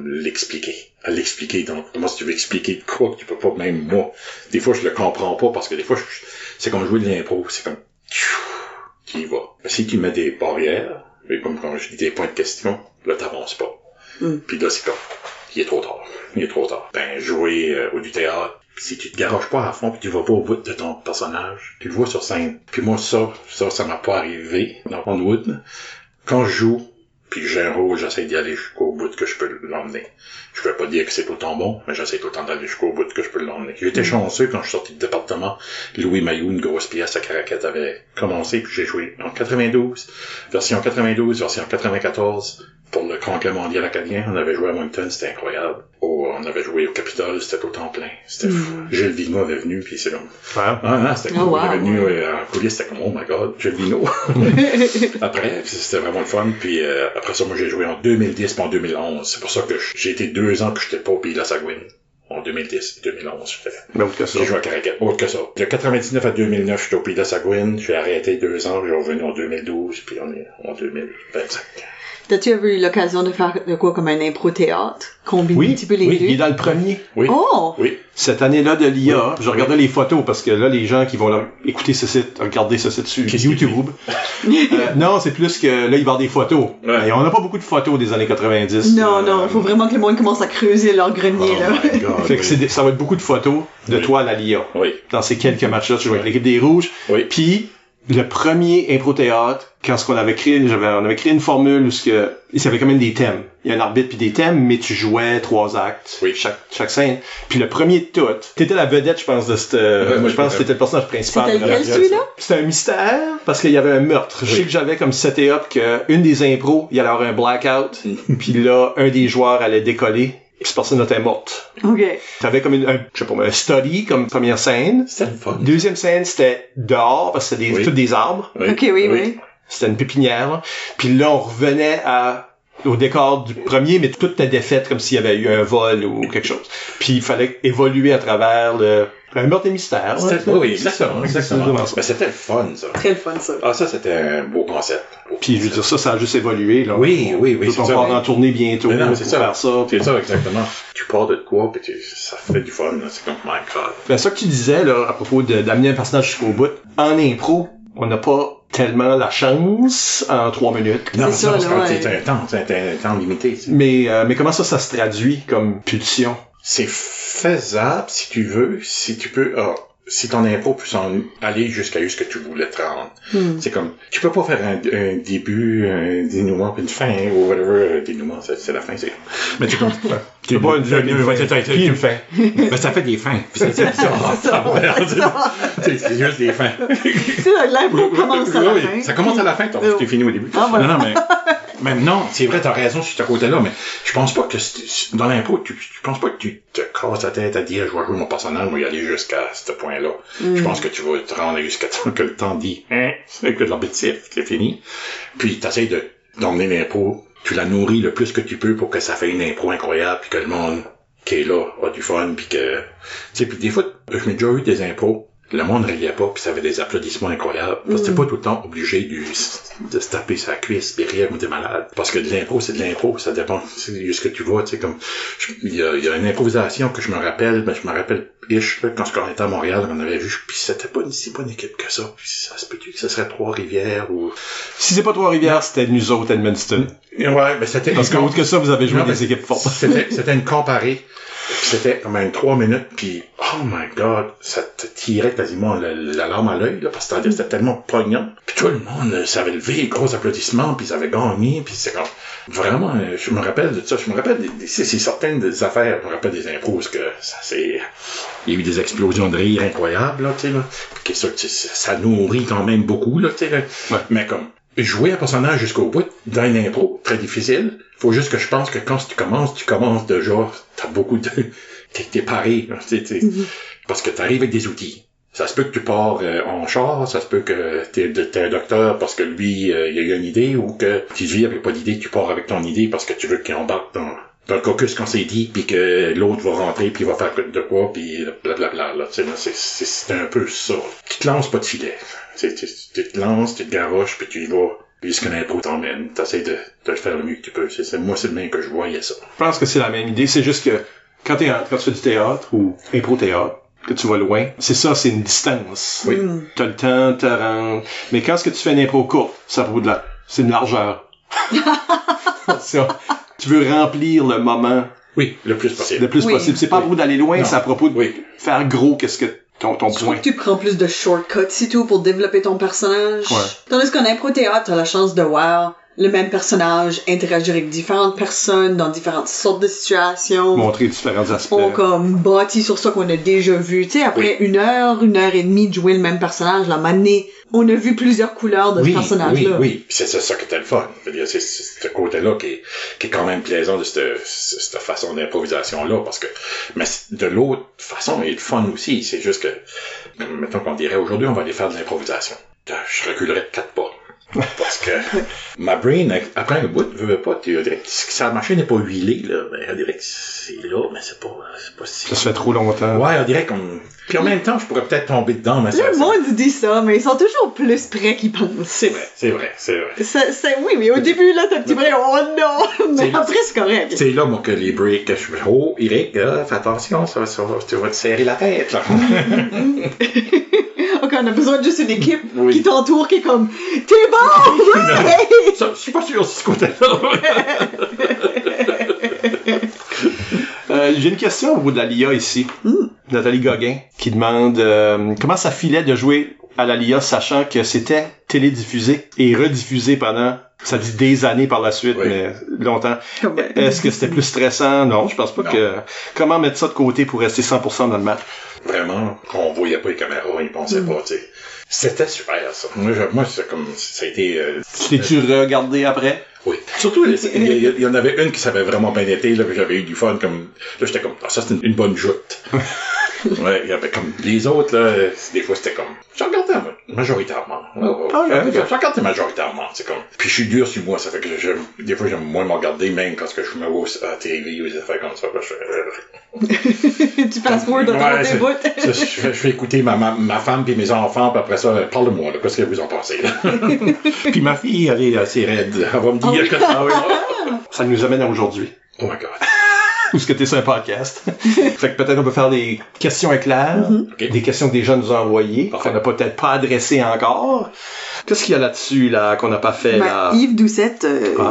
l'expliquer. Donc, comment si tu veux expliquer de quoi que tu peux pas, même moi. Des fois, je le comprends pas parce que des fois, c'est comme jouer de l'impro. C'est comme, tu y vas. Si tu mets des barrières, et comme quand je dis des points de question, là, t'avances pas. Puis là, c'est comme, il est trop tard. Ben, jouer du théâtre, si tu te garoches pas à fond puis tu vas pas au bout de ton personnage, tu le vois sur scène. Puis moi, ça m'a pas arrivé dans Onwood. Quand je joue, puis j'ai un rôle, j'essaie d'y aller jusqu'au bout que je peux l'emmener. Je peux pas dire que c'est tout le temps bon, mais j'essaie tout le temps d'aller jusqu'au bout que je peux l'emmener. J'étais chanceux quand je suis sorti du département. Louis Mailloux, une grosse pièce à Caracat, avait commencé, puis j'ai joué en 92, version 94, pour le conquête mondial acadien. On avait joué à Moncton, c'était incroyable. On avait joué au Capitole, c'était au temps plein. C'était fou. Gilles Vigneault avait venu, puis c'est comme... c'était cool. Il avait venu en coulisses, c'était comme, oh my god, Gilles Vigneault. Après, c'était vraiment le fun. Puis après ça, moi, j'ai joué en 2010 puis en 2011. C'est pour ça que j'ai été 2 ans que j'étais pas au Pays de la Sagouine. En 2010, 2011, j'étais. Mais autre que ça. J'ai joué à Caracat. Autre que ça. De 99 à 2009, j'étais au Pays de la Sagouine. J'ai arrêté 2 ans, j'ai revenu en 2012, puis on est en 2025. T'as-tu eu l'occasion de faire de quoi comme un impro-théâtre? Combiner un petit peu les deux? Oui, il est dans le premier. Oui. Oh! Oui. Cette année-là de l'IA, je regardais les photos parce que là, les gens qui vont écouter ce site, regarder ce site sur YouTube. Non, c'est plus que là, ils vont avoir des photos. Ouais. Et on n'a pas beaucoup de photos des années 90. Non, faut vraiment que le monde commence à creuser leur grenier, là. My God, Fait que ça va être beaucoup de photos de toi à la LIA. Oui. Dans ces quelques matchs-là, tu joues avec l'équipe des Rouges. Oui. Puis, le premier impro-théâtre, quand on avait créé une formule où il y avait quand même des thèmes. Il y a un arbitre puis des thèmes, mais tu jouais 3 actes, chaque scène. Puis le premier de tout, t'étais la vedette, je pense, de cette, je pense que t'étais le personnage principal. C'était lequel, celui-là? C'était un mystère, parce qu'il y avait un meurtre. Je sais que j'avais comme seté-up qu'une des impros, il y allait avoir un blackout, puis là, un des joueurs allait décoller. Puis cette personne était morte. OK. T'avais comme un study comme première scène. C'était le fun. Deuxième scène, c'était dehors, parce que c'était tous des arbres. Oui. OK, oui. C'était une pépinière, là. Puis là, on revenait au décor du premier, mais tout était défait comme s'il y avait eu un vol ou quelque chose. Puis il fallait évoluer à travers un meurtre et mystère. Oui, exactement. Mais c'était le fun, ça. Très le fun, ça. Ah, ça, c'était un beau concept. Puis je veux dire, ça a juste évolué, là. Oui. On part en tournée bientôt. Non, c'est ça. Faire ça. C'est ça, exactement. Tu pars de quoi, puis ça fait du fun, là. C'est comme Minecraft. Ben, ça que tu disais, là, à propos d'amener un personnage jusqu'au bout, en impro, on n'a pas tellement la chance en 3 minutes. Non, c'est ça, parce que c'est un temps limité. Mais comment ça se traduit comme pulsion? C'est faisable si tu veux, si tu peux. Si ton impro peut aller jusqu'à ce que tu voulais te rendre. C'est comme, tu peux pas faire un début, un dénouement, puis une fin, ou whatever, dénouement, c'est la fin, c'est... Mais tu comprends. Tu peux pas une fin. Mais ça fait des fins. C'est juste des fins. C'est ça, l'impro commence à la fin. Ça commence à la fin, tu fini au début. Ah, voilà. Non, mais non, c'est vrai, t'as raison sur ce côté-là, mais je pense pas que dans l'impro, je pense pas que tu te casses la tête à dire je vais jouer mon personnage, je vais y aller jusqu'à ce point-là. Je pense que tu vas te rendre jusqu'à temps que le temps dit c'est que de l'arbitre, c'est fini. Puis t'essayes d'emmener l'impro, tu la nourris le plus que tu peux pour que ça fait une impro incroyable, puis que le monde qui est là a du fun, puis que... Tu sais, puis des fois, j'ai déjà eu des impros, le monde ne riait pas, puis ça avait des applaudissements incroyables. Parce que t'es pas tout le temps obligé de se taper sa cuisse et rire comme t'es malade. Parce que de l'impro, c'est de l'impro. Ça dépend de ce que tu vois, tu sais, comme, il y a une improvisation que je me rappelle, quand on était à Montréal, on avait vu, puis c'était pas une si bonne équipe que ça. Puis ça se peut-tu que ce serait Trois-Rivières ou... Si c'est pas Trois-Rivières, c'était nous autres, Edmundston. Ouais, mais c'était... Parce qu'autre que ça, vous avez joué des équipes fortes. C'était une comparée. Puis c'était comme une 3 minutes, puis oh my god, ça te tirait quasiment la larme à l'œil, là, parce que c'était tellement poignant. Puis tout le monde s'avait levé, gros applaudissements, puis ils avaient gagné, puis c'est comme, vraiment, je me rappelle de ça, je me rappelle, c'est certaines des affaires, je me rappelle des impros, parce que ça c'est, il y a eu des explosions de rire incroyables, là, tu sais, là, puis ça nourrit quand même beaucoup, là, tu sais, ouais. Mais comme, jouer un personnage jusqu'au bout dans une impro, très difficile, faut juste que je pense que quand tu commences déjà, t'as beaucoup de, t'es paré, parce que t'arrives avec des outils. Ça se peut que tu pars en char, ça se peut que t'es un docteur parce que lui, il a eu une idée, ou que tu vis avec pas d'idée, tu pars avec ton idée parce que tu veux qu'il embarque dans le caucus qu'on s'est dit, puis que l'autre va rentrer, puis il va faire de quoi, puis blablabla, là, c'est un peu ça. Tu te lances pas de filet. Tu te lances, tu te garoches, puis tu y vas. Puis ce que l'impro t'emmène, t'essaies de faire le mieux que tu peux. Moi, c'est le même que je voyais ça. Je pense que c'est la même idée, c'est juste que quand tu fais du théâtre ou impro-théâtre, que tu vas loin, c'est ça, c'est une distance. Oui. T'as le temps de te rendre. Mais quand ce que tu fais une impro courte, c'est une largeur. Tu veux remplir le moment. Oui, le plus possible. Le plus possible. C'est pas à propos d'aller loin, c'est à propos de faire gros qu'est-ce que ton point. Je trouve que tu prends plus de shortcuts, c'est tout, pour développer ton personnage. Ouais. Tandis qu'en impro-théâtre, t'as la chance de voir le même personnage interagir avec différentes personnes dans différentes sortes de situations. Montrer différents aspects. On comme bâti sur ça qu'on a déjà vu. Tu sais, après une heure et demie de jouer le même personnage, là, maintenant, on a vu plusieurs couleurs de ce personnage-là. Oui, c'est ça qui était le fun. C'est ce côté-là qui est quand même plaisant de cette façon d'improvisation-là, parce que, mais de l'autre façon, il est le fun aussi. C'est juste que, mettons qu'on dirait aujourd'hui, on va aller faire de l'improvisation. Je reculerais de 4 pas. Parce que ma brain, après un bout, veut pas, tu dirais que sa machine n'est pas huilée, là, ben, on dirait que c'est là, mais c'est pas si... Ça se fait trop longtemps. Ouais, on dirait comme... Puis en même temps, je pourrais peut-être tomber dedans, mais Le monde dit ça, mais ils sont toujours plus près qu'ils pensent. C'est vrai. Oui, mais au début, là, t'as un petit break, oh non! Mais après, c'est correct. C'est là, moi, que les breaks, je fais, oh, Eric, fais attention, tu vas te serrer la tête, là. Ok, on a besoin de juste une équipe qui t'entoure, qui est comme, t'es bon! Ouais! Ça, je suis pas sûr de ce côté-là. J'ai une question au bout de la LIA ici. Nathalie Gauguin, qui demande comment ça filait de jouer à la LIA, sachant que c'était télédiffusé et rediffusé pendant, ça dit des années par la suite, mais longtemps. Est-ce que c'était plus stressant? Non, je pense pas que... Comment mettre ça de côté pour rester 100% dans le match? Vraiment, on voyait pas les caméras, ils pensaient pas, tu sais. C'était super, ça. Moi, c'est comme, ça a été... T'es-tu regardé après? Oui. Surtout, il y en avait une qui savait vraiment bien été, là, que j'avais eu du fun, comme, là, j'étais comme, ça, c'est une bonne joute. Ouais, il y avait comme, les autres, là, des fois, c'était comme, je regardais majoritairement. Je regardais majoritairement, c'est comme, puis je suis dur sur moi, ça fait que des fois, j'aime moins me regarder, même quand je me vois à la TV ou des affaires comme ça, là, tu passes forward dans tes bouts. Je fais écouter ma femme puis mes enfants, puis après ça, parle-moi, là, qu'est-ce que vous en pensez, là? Puis ma fille, elle est assez raide, elle va me dire que ça nous amène à aujourd'hui. Oh my god. Ou ce que t'es sur un podcast. Fait que peut-être on peut faire des questions éclairs, des questions que des gens nous ont envoyées, qu'on n'a peut-être pas adressées encore. Qu'est-ce qu'il y a là-dessus, là, qu'on n'a pas fait, là? Yves Doucette.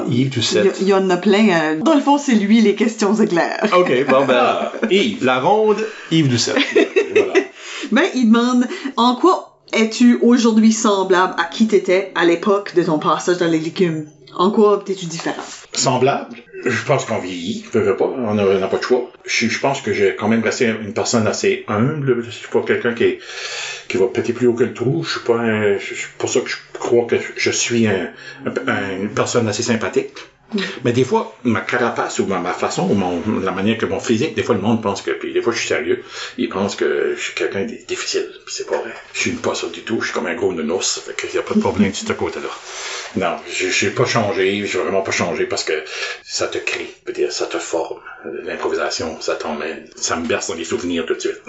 Yves Doucette. Il y en a plein. Dans le fond, c'est lui, les questions éclairs. OK, bon, ben, Yves. La ronde, Yves Doucette. Voilà. Ben, il demande, en quoi es-tu aujourd'hui semblable à qui t'étais à l'époque de ton passage dans les légumes? En quoi es-tu différent? Semblable? Je pense qu'on vieillit, on n'a pas de choix. Je pense que j'ai quand même resté une personne assez humble. Je suis pas quelqu'un qui va péter plus haut que le trou. Je suis pas pour ça que je crois que je suis une personne assez sympathique. Mais des fois, ma carapace ou ma façon, ou la manière que mon physique, des fois le monde pense que, puis des fois je suis sérieux, ils pensent que je suis quelqu'un de difficile, puis c'est pas vrai. Je suis pas ça du tout, je suis comme un gros nounours, ça fait qu'il y a pas de problème de ce côté-là. Non, j'ai pas changé, j'ai vraiment pas changé parce que ça te crée, peut-être ça te forme. L'improvisation, ça t'emmène, ça me berce dans les souvenirs tout de suite.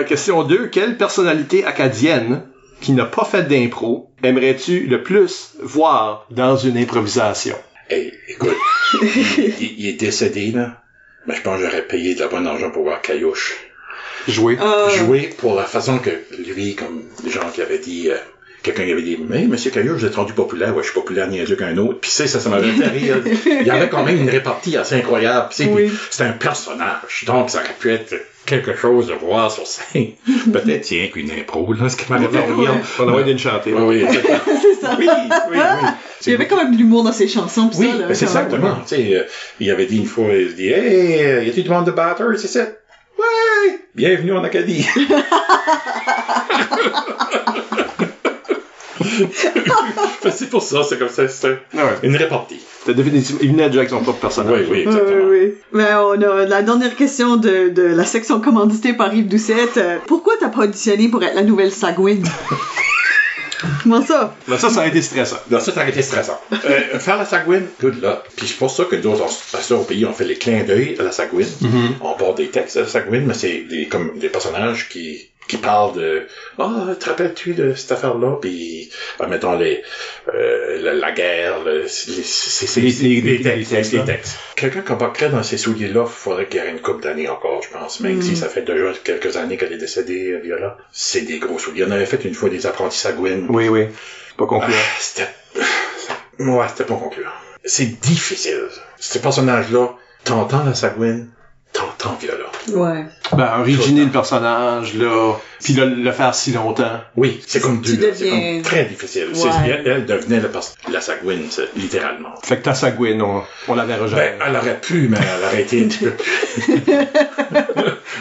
Question 2, quelle personnalité acadienne qui n'a pas fait d'impro aimerais-tu le plus voir dans une improvisation? Hey, écoute, il est décédé, là. Mais je pense que j'aurais payé de la bonne argent pour voir Caillouche. Jouer. Jouer pour la façon que lui, comme les gens qui avaient dit, quelqu'un avait dit, mais monsieur Caillou, vous êtes rendu populaire. Ouais, je suis populaire niaiseux qu'un autre. Puis ça m'avait fait rire. Il y avait quand même une répartie assez incroyable. Oui. C'était un personnage. Donc, ça aurait pu être quelque chose de voir sur scène. Peut-être, tiens, qu'une impro, là, ce qui m'avait fait rire. On aurait d'une chanter. Oui, c'est ça. Oui. Il y avait quand même de l'humour dans ses chansons. Oui, ça, là, c'est exactement. Tu sais, il avait dit une fois, il dit, hey, y a-t-il du monde de batters, c'est ça? Ouais! Bienvenue en Acadie! C'est pour ça, c'est comme ça, c'est une répartie. C'était définitivement, il venait déjà avec son propre personnage. Oui, exactement. Oui. Mais on a la dernière question de la section commanditée par Yves Doucette. Pourquoi t'as pas auditionné pour être la nouvelle Sagouine? Comment ça? Ben ça aurait été stressant. Non, ça aurait été stressant. Faire la Sagouine, good luck. Puis c'est pour ça que nous autres, au pays, on fait les clins d'œil à la Sagouine. Mm-hmm. On porte des textes à la Sagouine, mais c'est comme des personnages qui parlent de te rappelles-tu de cette affaire-là, puis mettons la guerre, les textes. Quelqu'un qui embarquerait dans ces souliers-là, faudrait qu'il y ait une couple d'années encore, je pense, même si ça fait déjà quelques années qu'elle est décédée, Viola. C'est des gros souliers. On avait fait une fois des apprentis Sagouine. Oui. Pas concluant. C'était pas concluant. C'est difficile. Ces personnages-là, t'entends la Sagouine, t'entends Viola. Ouais. Ben, originer le personnage, là, puis le faire si longtemps. Oui, c'est comme dur. C'est comme très difficile. Ouais. Elle devenait la Sagouine, littéralement. Fait que ta Sagouine, on la verra jamais. Ben, elle aurait pu, mais elle aurait été un petit peu plus...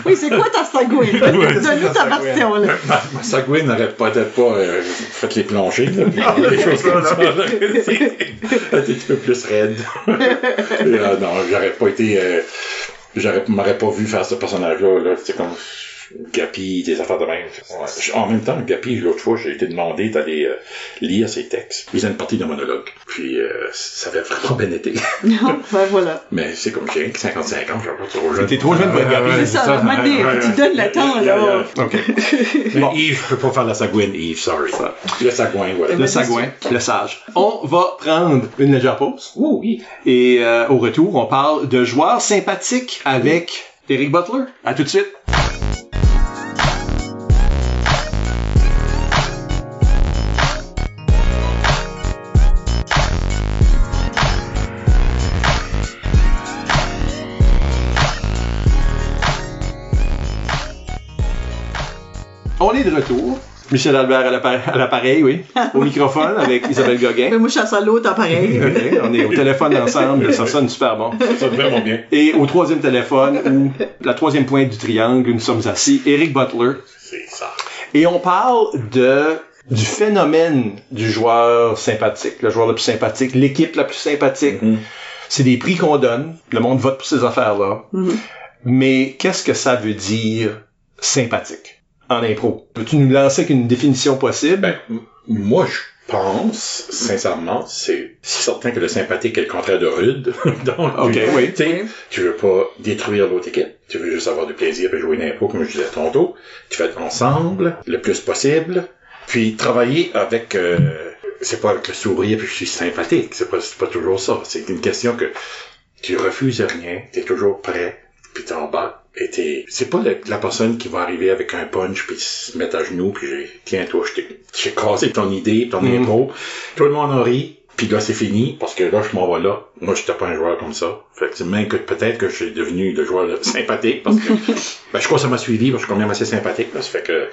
Oui, c'est quoi ta Sagouine? Donne-nous ta version, là. Ma Sagouine n'aurait peut-être pas fait les plongées, là, des choses comme ça. Elle était un petit peu plus raide. Non, j'aurais pas été... m'aurais pas vu faire ce personnage-là, là, c'est comme Gapi, des affaires de même. Ouais. En même temps, Gapi, l'autre fois, j'ai été demandé d'aller lire ses textes. Il faisait une partie de monologue. Puis, ça avait vraiment bien été. Non, ben voilà. Mais c'est comme j'ai 55 ans, j'ai pas trop jeune. T'es trop jeune pour être Gapi. C'est ça, maintenant, tu donnes le temps, là. OK. Mais bon. Yves, je peux pas faire la Sagouine, Yves, sorry. Le Sagouin, voilà. Le Sagouin, le sage. On va prendre une légère pause. Oui. Et au retour, on parle de joueurs sympathiques avec Eric Butler. À tout de suite. On est de retour. Michel Albert à l'appareil, oui. Au microphone avec Isabelle Gauguin. Mais moi, je suis à l'autre appareil. Okay, on est au téléphone ensemble, ça sonne super bon. Ça sonne vraiment bien. Et au troisième téléphone, ou la troisième pointe du triangle, nous sommes assis, Eric Butler. C'est ça. Et on parle du phénomène du joueur sympathique, le joueur le plus sympathique, l'équipe la plus sympathique. Mm-hmm. C'est des prix qu'on donne. Le monde vote pour ces affaires-là. Mm-hmm. Mais qu'est-ce que ça veut dire sympathique en impro? Peux-tu nous lancer avec une définition possible? Ben, moi, je pense, sincèrement, c'est certain que le sympathique est le contraire de rude. Donc, tu veux pas détruire l'autre équipe. Tu veux juste avoir du plaisir et jouer une impro, comme je disais tantôt. Tu fais ensemble, le plus possible. Puis, travailler avec... c'est pas avec le sourire puis je suis sympathique. C'est pas toujours ça. C'est une question que tu refuses rien, t'es toujours prêt, puis t'en bats. Et c'est pas la personne qui va arriver avec un punch puis se mettre à genoux puis tiens toi j'ai cassé ton idée, ton impro. Tout le monde en rit. Puis là, c'est fini, parce que là, je m'en vais là. Moi, j'étais pas un joueur comme ça. Fait que c'est même que peut-être que je suis devenu le joueur sympathique, parce que, je crois que ça m'a suivi, parce que je suis quand même assez sympathique, là. Ça fait que,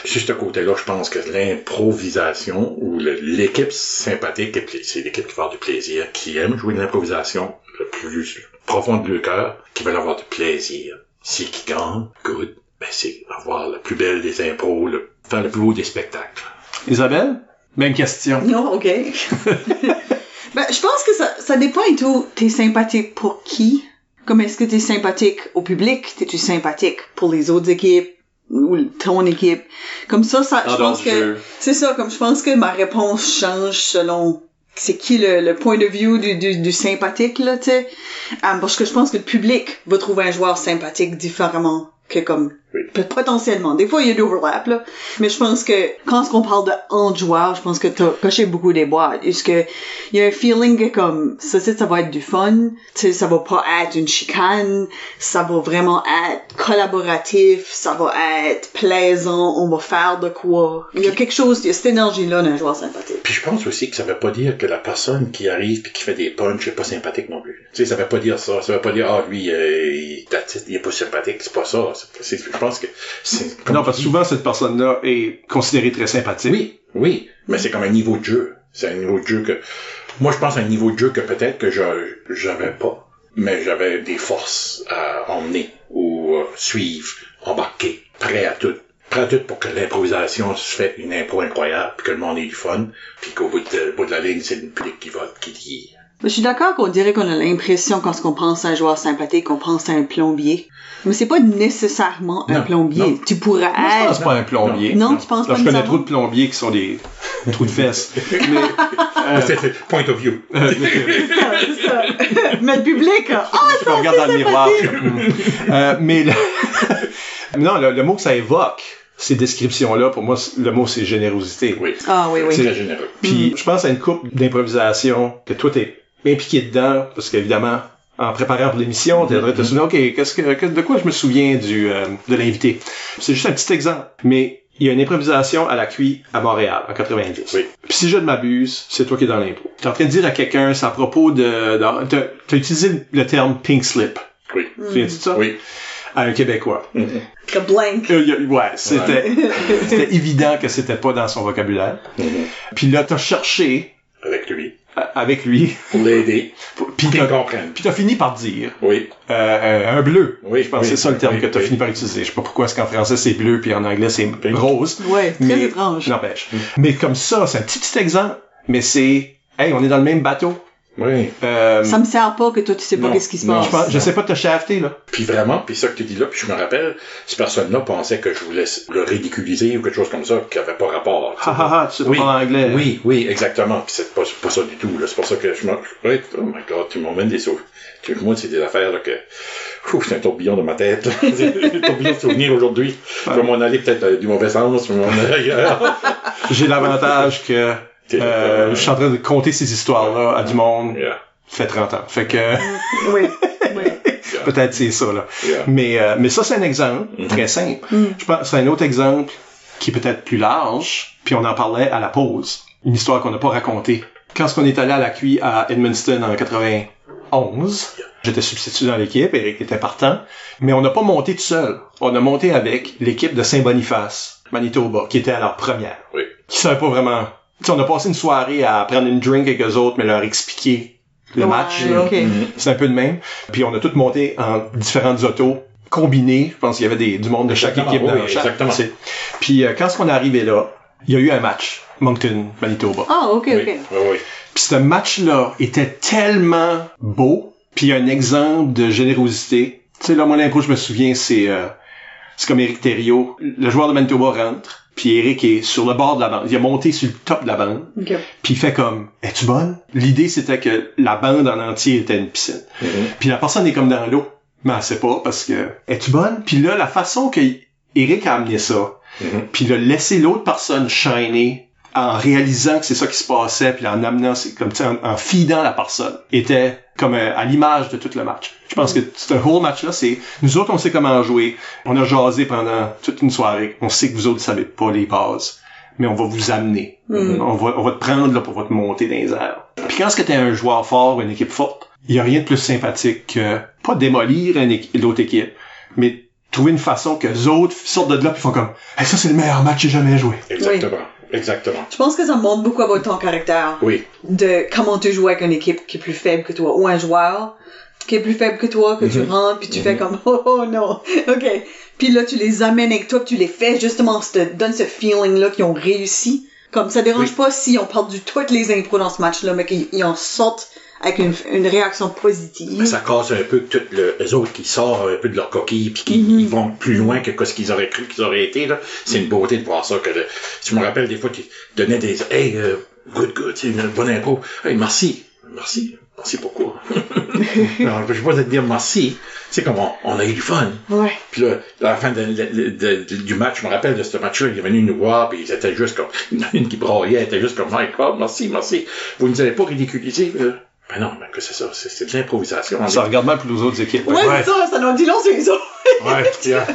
sur ce côté-là, je pense que l'improvisation, ou l'équipe sympathique, c'est l'équipe qui va avoir du plaisir, qui aime jouer de l'improvisation, le plus profond de leur cœur, qui veulent avoir du plaisir. Si qui gagne, good, c'est avoir la plus belle des impros, faire le plus beau des spectacles. Isabelle? Même question. Non, OK. Je pense que ça dépend et tout. T'es sympathique pour qui? Comme est-ce que t'es sympathique au public? T'es-tu sympathique pour les autres équipes? Ou ton équipe? Comme ça, je pense que... C'est ça, comme je pense que ma réponse change selon... C'est qui le point de vue du sympathique, là, tu sais? Parce que je pense que le public va trouver un joueur sympathique différemment que comme Oui. potentiellement. Des fois, il y a de l'overlap, là. Mais je pense que quand on parle de entre joueurs, je pense que t'as coché beaucoup des boîtes. Est-ce que il y a un feeling que comme ça va être du fun, tu sais, ça va pas être une chicane, ça va vraiment être collaboratif, ça va être plaisant, on va faire de quoi. Il y a quelque chose, il y a cette énergie-là d'un joueur sympathique. Puis je pense aussi que ça veut pas dire que la personne qui arrive et qui fait des punchs est pas sympathique non plus. Tu sais, ça veut pas dire ça. Ça veut pas dire, lui, il est pas sympathique. C'est pas ça. Je pense que c'est... Non, parce que souvent, cette personne-là est considérée très sympathique. Oui. Mais c'est comme un niveau de jeu. C'est un niveau de jeu que... Moi, je pense à un niveau de jeu que peut-être que j'avais pas. Mais j'avais des forces à emmener ou suivre, embarquer, prêt à tout pour que l'improvisation se fait une impro incroyable, puis que le monde ait du fun, puis qu'au bout de la ligne, c'est le public qui vote, qui dit... Je suis d'accord qu'on dirait qu'on a l'impression quand on pense à un joueur sympathique, qu'on pense à un plombier. Mais c'est pas nécessairement un plombier. Non. Tu pourrais être... Moi, je pense pas à un plombier. Non, tu penses pas Je connais nécessairement. trop de plombiers qui sont des trous de fesses. Mais, C'est point of view. C'est ça. Mais le public, je me regarde dans le miroir. Mais non, le mot que ça évoque, ces descriptions-là, pour moi, le mot, c'est générosité. Oui. Ah oui. C'est très généreux. Puis, je pense à une couple d'improvisation que toi, t'es impliqué dedans, parce qu'évidemment, en préparant pour l'émission, t'es en train de te souvenir, OK, de quoi je me souviens de l'invité? C'est juste un petit exemple. Mais il y a une improvisation à la QI à Montréal, en 90. Oui. Puis si je ne m'abuse, c'est toi qui es dans l'impro. T'es en train de dire à quelqu'un, c'est à propos t'as utilisé le terme pink slip. Oui. Tu souviens-tu de ça? Oui. À un Québécois. The blank. Ouais, c'était évident que c'était pas dans son vocabulaire. Puis là, t'as cherché Avec lui. Pour l'aider. Puis qu'il comprenne. Puis t'as fini par dire Oui. un bleu. Oui, Je pense que c'est ça le terme que t'as fini par utiliser. Je sais pas pourquoi est-ce qu'en français c'est bleu puis en anglais c'est rose. Ouais, très étrange. N'empêche. Mais comme ça, c'est un petit exemple. Mais c'est, hey, on est dans le même bateau. Oui. Ça me sert pas que toi tu sais pas qu'est-ce qui se passe. Je sais pas te shafter, là. Puis vraiment, puis ça que tu dis là, puis je me rappelle, cette personne-là pensait que je voulais le ridiculiser ou quelque chose comme ça, qui avait pas rapport. Ha ha ha, tu sais pas en anglais. Oui, exactement. Puis c'est pas ça du tout, là. C'est pour ça que oh my god, tu m'emmènes des sauts. Moi, c'est des affaires, là, que, c'est un tourbillon de ma tête, là. C'est un tourbillon de souvenirs aujourd'hui. Je vais m'en aller peut-être du mauvais sens, je vais m'en aller ailleurs. J'ai l'avantage que, je suis en train de compter ces histoires-là à du monde. Fait 30 ans. Fait que, Oui. peut-être c'est ça, là. Mais ça, c'est un exemple très simple. Je pense que c'est un autre exemple qui est peut-être plus large, puis on en parlait à la pause. Une histoire qu'on n'a pas racontée. Quand on est allé à la QI à Edmundston en 91, j'étais substitut dans l'équipe, Eric était partant, mais on n'a pas monté tout seul. On a monté avec l'équipe de Saint-Boniface, Manitoba, qui était à leur première. Oui. Qui savait pas vraiment... T'sais, on a passé une soirée à prendre une drink avec eux autres, mais leur expliquer le match. Là. Okay. C'est un peu de même. Puis on a tous monté en différentes autos combinées. Je pense qu'il y avait du monde de chaque équipe dans chaque. Exactement. Puis quand on est arrivé là, il y a eu un match. Moncton, Manitoba. Ah, ok. Oui. Puis ce match-là était tellement beau. Puis il y a un exemple de générosité. Tu sais, là, moi, l'impro, je me souviens, c'est comme Éric Thériault. Le joueur de Manitoba rentre. Puis Eric est sur le bord de la bande. Il a monté sur le top de la bande. Okay. Puis il fait comme, es-tu bonne? L'idée, c'était que la bande en entier était une piscine. Puis la personne est comme dans l'eau. Mais elle sait pas parce que, es-tu bonne? Puis là, la façon que Eric a amené ça, puis il a laissé l'autre personne shiner en réalisant que c'est ça qui se passait, puis en amenant, c'est comme, tu sais, en feedant la personne, était comme à l'image de tout le match. Je pense que ce whole match-là, c'est... Nous autres, on sait comment jouer. On a jasé pendant toute une soirée. On sait que vous autres, vous savez pas les bases. Mais on va vous amener. On va te prendre là pour te monter dans les airs. Puis quand est-ce que t'es un joueur fort ou une équipe forte, il y a rien de plus sympathique que pas démolir l'autre équipe, mais trouver une façon que les autres sortent de là puis font comme hey, ça, c'est le meilleur match que j'ai jamais joué. Exactement. Exactement. Je pense que ça montre beaucoup à ton caractère. Oui. De comment tu joues avec une équipe qui est plus faible que toi, ou un joueur qui est plus faible que toi, que tu rentres, puis tu fais comme, oh non, ok. Puis là, tu les amènes avec toi, puis tu les fais justement, te donne ce feeling-là qu'ils ont réussi. Comme ça dérange pas si on perdu toutes les impros dans ce match-là, mais qu'ils en sortent avec une réaction positive. Ça casse un peu tous les autres qui sortent un peu de leur coquille puis qui vont plus loin que ce qu'ils auraient cru qu'ils auraient été, là. C'est une beauté de voir ça. Je me rappelle des fois qu'ils donnaient des hey, good, c'est une bonne impro. Hey, merci pourquoi? Alors, je vais pas te dire merci, sais, comme on a eu du fun. Ouais. Puis là, à la fin du match, je me rappelle de ce match-là, il est venu nous voir, puis ils étaient juste comme, une qui braillait, elle était juste comme, my God, merci. Vous ne nous avez pas ridiculisé. Ben non, mais que c'est ça, c'est de l'improvisation. Ça regarde mal pour les autres équipes. Ouais, c'est ça nous dit long sur les autres. Ouais, yeah.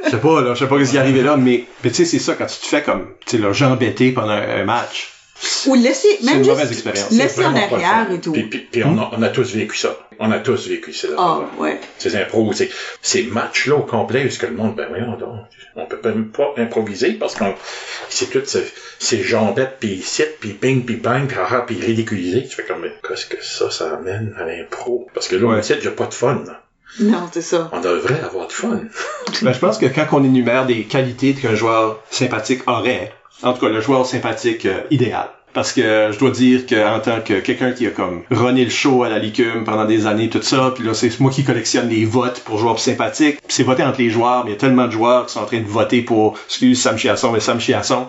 Je sais pas ce qui est arrivé là, mais tu sais, c'est ça, quand tu te fais comme, tu sais, là, embêté pendant un match. Ou laisser, même une juste mauvaise expérience. laisser en Vraiment pas arrière le fun. et tout. Puis on a tous vécu ça. On a tous vécu ça. Ah, ouais. Ces impros, ces matchs-là au complet, où ce que le monde, ben voyons donc, on peut même pas improviser parce qu'on, c'est toutes ces jambettes, pis ici, pis ping, pis bang, pis ridiculiser. Tu fais comme, mais qu'est-ce que ça amène à l'impro? Parce que là, on sait, j'ai pas de fun, là. Non, c'est ça. On devrait avoir du fun. Ben, je pense que quand on énumère des qualités qu'un joueur sympathique aurait, en tout cas, le joueur sympathique idéal. Parce que je dois dire qu'en tant que quelqu'un qui a comme runné le show à la Licume pendant des années, tout ça, puis là, c'est moi qui collectionne les votes pour joueurs sympathiques. Puis c'est voté entre les joueurs, mais il y a tellement de joueurs qui sont en train de voter pour, excuse Sam Chiasson, mais Sam Chiasson,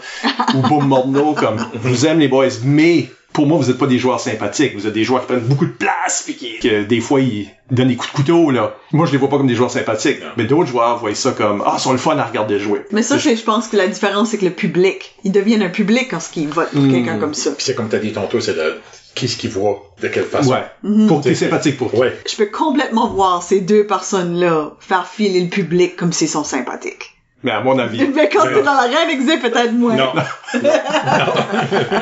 ou Boom Morneau, comme, vous aime les boys, mais pour moi, vous êtes pas des joueurs sympathiques. Vous êtes des joueurs qui prennent beaucoup de place, puis que des fois, ils donnent des coups de couteau, là. Moi, je les vois pas comme des joueurs sympathiques. Mais d'autres joueurs voient ça comme, ils sont le fun à regarder jouer. Mais ça, je pense que la différence, c'est que le public, ils deviennent un public quand ils votent pour quelqu'un comme ça. Puis c'est comme t'as dit tantôt, c'est de qui ce qui voit, de quelle façon. Ouais. Pour t'es sympathique pour toi. Ouais. Je peux complètement voir ces deux personnes-là faire filer le public comme s'ils sont sympathiques. Mais à mon avis. Mais quand t'es dans la reine exé, peut-être moins. Non.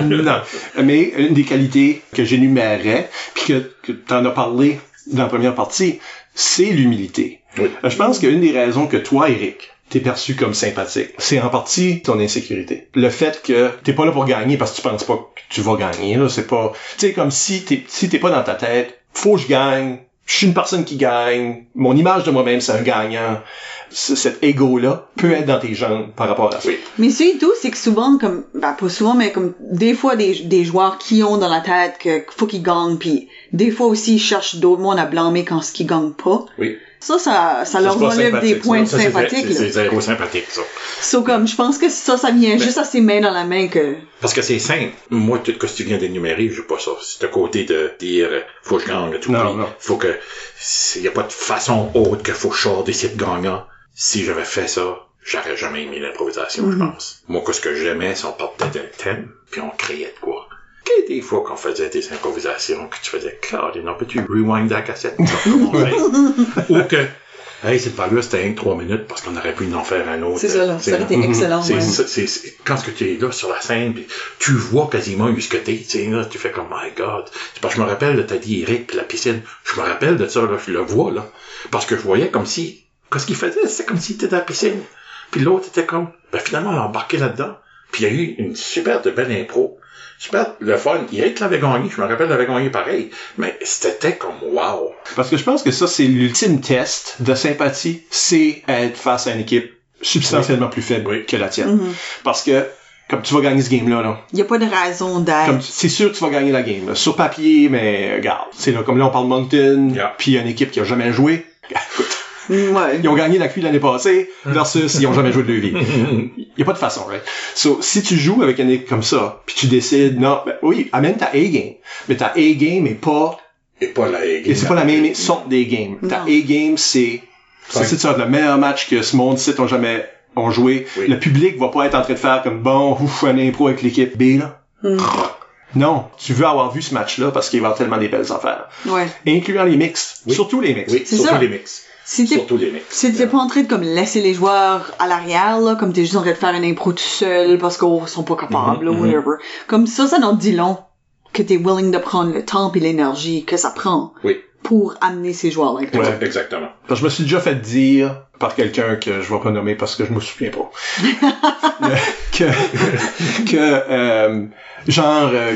Non. Mais une des qualités que j'énumérerais, puis que t'en as parlé dans la première partie, c'est l'humilité. Oui. Je pense qu'une des raisons que toi, Eric, t'es perçu comme sympathique, c'est en partie ton insécurité. Le fait que t'es pas là pour gagner parce que tu penses pas que tu vas gagner, là, c'est pas, tu sais, comme si t'es pas dans ta tête, faut que je gagne, je suis une personne qui gagne, mon image de moi-même, c'est un gagnant. Cet ego-là peut être dans tes jambes par rapport à ça. Oui. Mais surtout, c'est que souvent, comme, pas souvent, mais comme, des fois, des joueurs qui ont dans la tête que faut qu'ils gagnent, puis des fois aussi, ils cherchent d'autres mondes à blâmer quand ce qu'ils gagnent pas. Oui. Ça leur enlève des points ça, sympathiques, c'est là. zéro sympathique, ça. So, comme, je pense que ça vient juste assez main dans la main que... Parce que c'est simple. Moi, tout ce que tu viens d'énumérer, je veux pas ça. C'est le côté de dire, faut que je gagne, tout. Non. Faut que, y a pas de façon autre que faut que je sorte des sites gagnants. Si j'avais fait ça, j'aurais jamais aimé l'improvisation, je pense. Moi, ce que j'aimais, c'est on partait d'un thème, puis on créait de quoi. Que des fois qu'on faisait des improvisations, que tu faisais, Claude, peux-tu rewind la cassette? Ou que, hey, cette balle-là, c'était 3 minutes parce qu'on aurait pu en faire un autre. C'est ça, là. Ça aurait été excellent, ouais. C'est quand ce que tu es là sur la scène, pis tu vois quasiment où ce que t'es, tu sais, là, tu fais comme, my God. C'est parce que je me rappelle de t'as dit Eric pis la piscine. Je me rappelle de ça, là, je le vois, là. Parce que je voyais comme si, qu'est-ce qu'il faisait? C'était comme s'il était dans la piscine. Puis l'autre était comme, finalement, il a embarqué là-dedans. Puis il y a eu une super de belle impro. Super, le fun. Eric l'avait gagné. Je me rappelle, l'avait gagné pareil. Mais c'était comme wow. Parce que je pense que ça, c'est l'ultime test de sympathie. C'est être face à une équipe substantiellement plus faible que la tienne. Parce que, comme tu vas gagner ce game-là, là. Il y a pas de raison d'être. C'est sûr que tu vas gagner la game, là. Sur papier, mais, regarde. C'est là, comme là, on parle de Moncton. Puis il y a une équipe qui a jamais joué. Ouais. Ils ont gagné la QI l'année passée versus ils ont jamais joué de leur vie. Il y a pas de façon, right? So, si tu joues avec une équipe comme ça, puis tu décides, non, oui, amène ta A-game. Mais ta A-game est pas... Et pas la A-game. Et c'est pas la même sorte d'A-game. Ta A-game, c'est ça, le meilleur match que ce monde site ont joué. Oui. Le public va pas être en train de faire comme, bon, ouf, un impro avec l'équipe B, là. Non, tu veux avoir vu ce match-là parce qu'il va y avoir tellement des belles affaires. Ouais. Incluant les mix. Oui. Surtout les mix. Oui, surtout les mix. Si t'es pas en train de comme laisser les joueurs à l'arrière, là, comme t'es juste en train de faire une impro tout seul parce qu'ils sont pas capables, ou whatever. Comme ça en dit long que t'es willing de prendre le temps et l'énergie que ça prend pour amener ces joueurs-là. Ouais, exactement. Parce que je me suis déjà fait dire par quelqu'un que je vais pas nommer parce que je me souviens pas.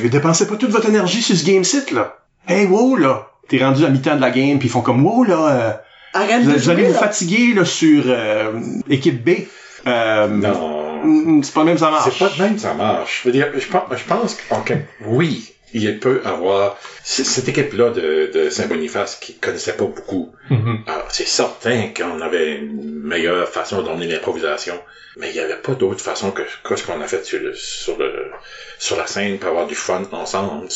Dépensez pas toute votre énergie sur ce game site, là. Hey, wow, là. T'es rendu à mi-temps de la game pis ils font comme, wow, là, vous allez vous fatiguer, là, sur, équipe B. Non. C'est pas de même ça marche. C'est pas de même ça marche. Je veux dire, je pense oui, il peut avoir cette équipe-là de Saint-Boniface qui connaissait pas beaucoup. Alors, c'est certain qu'on avait une meilleure façon d'emmener l'improvisation, mais il y avait pas d'autre façon que ce qu'on a fait sur la scène pour avoir du fun ensemble.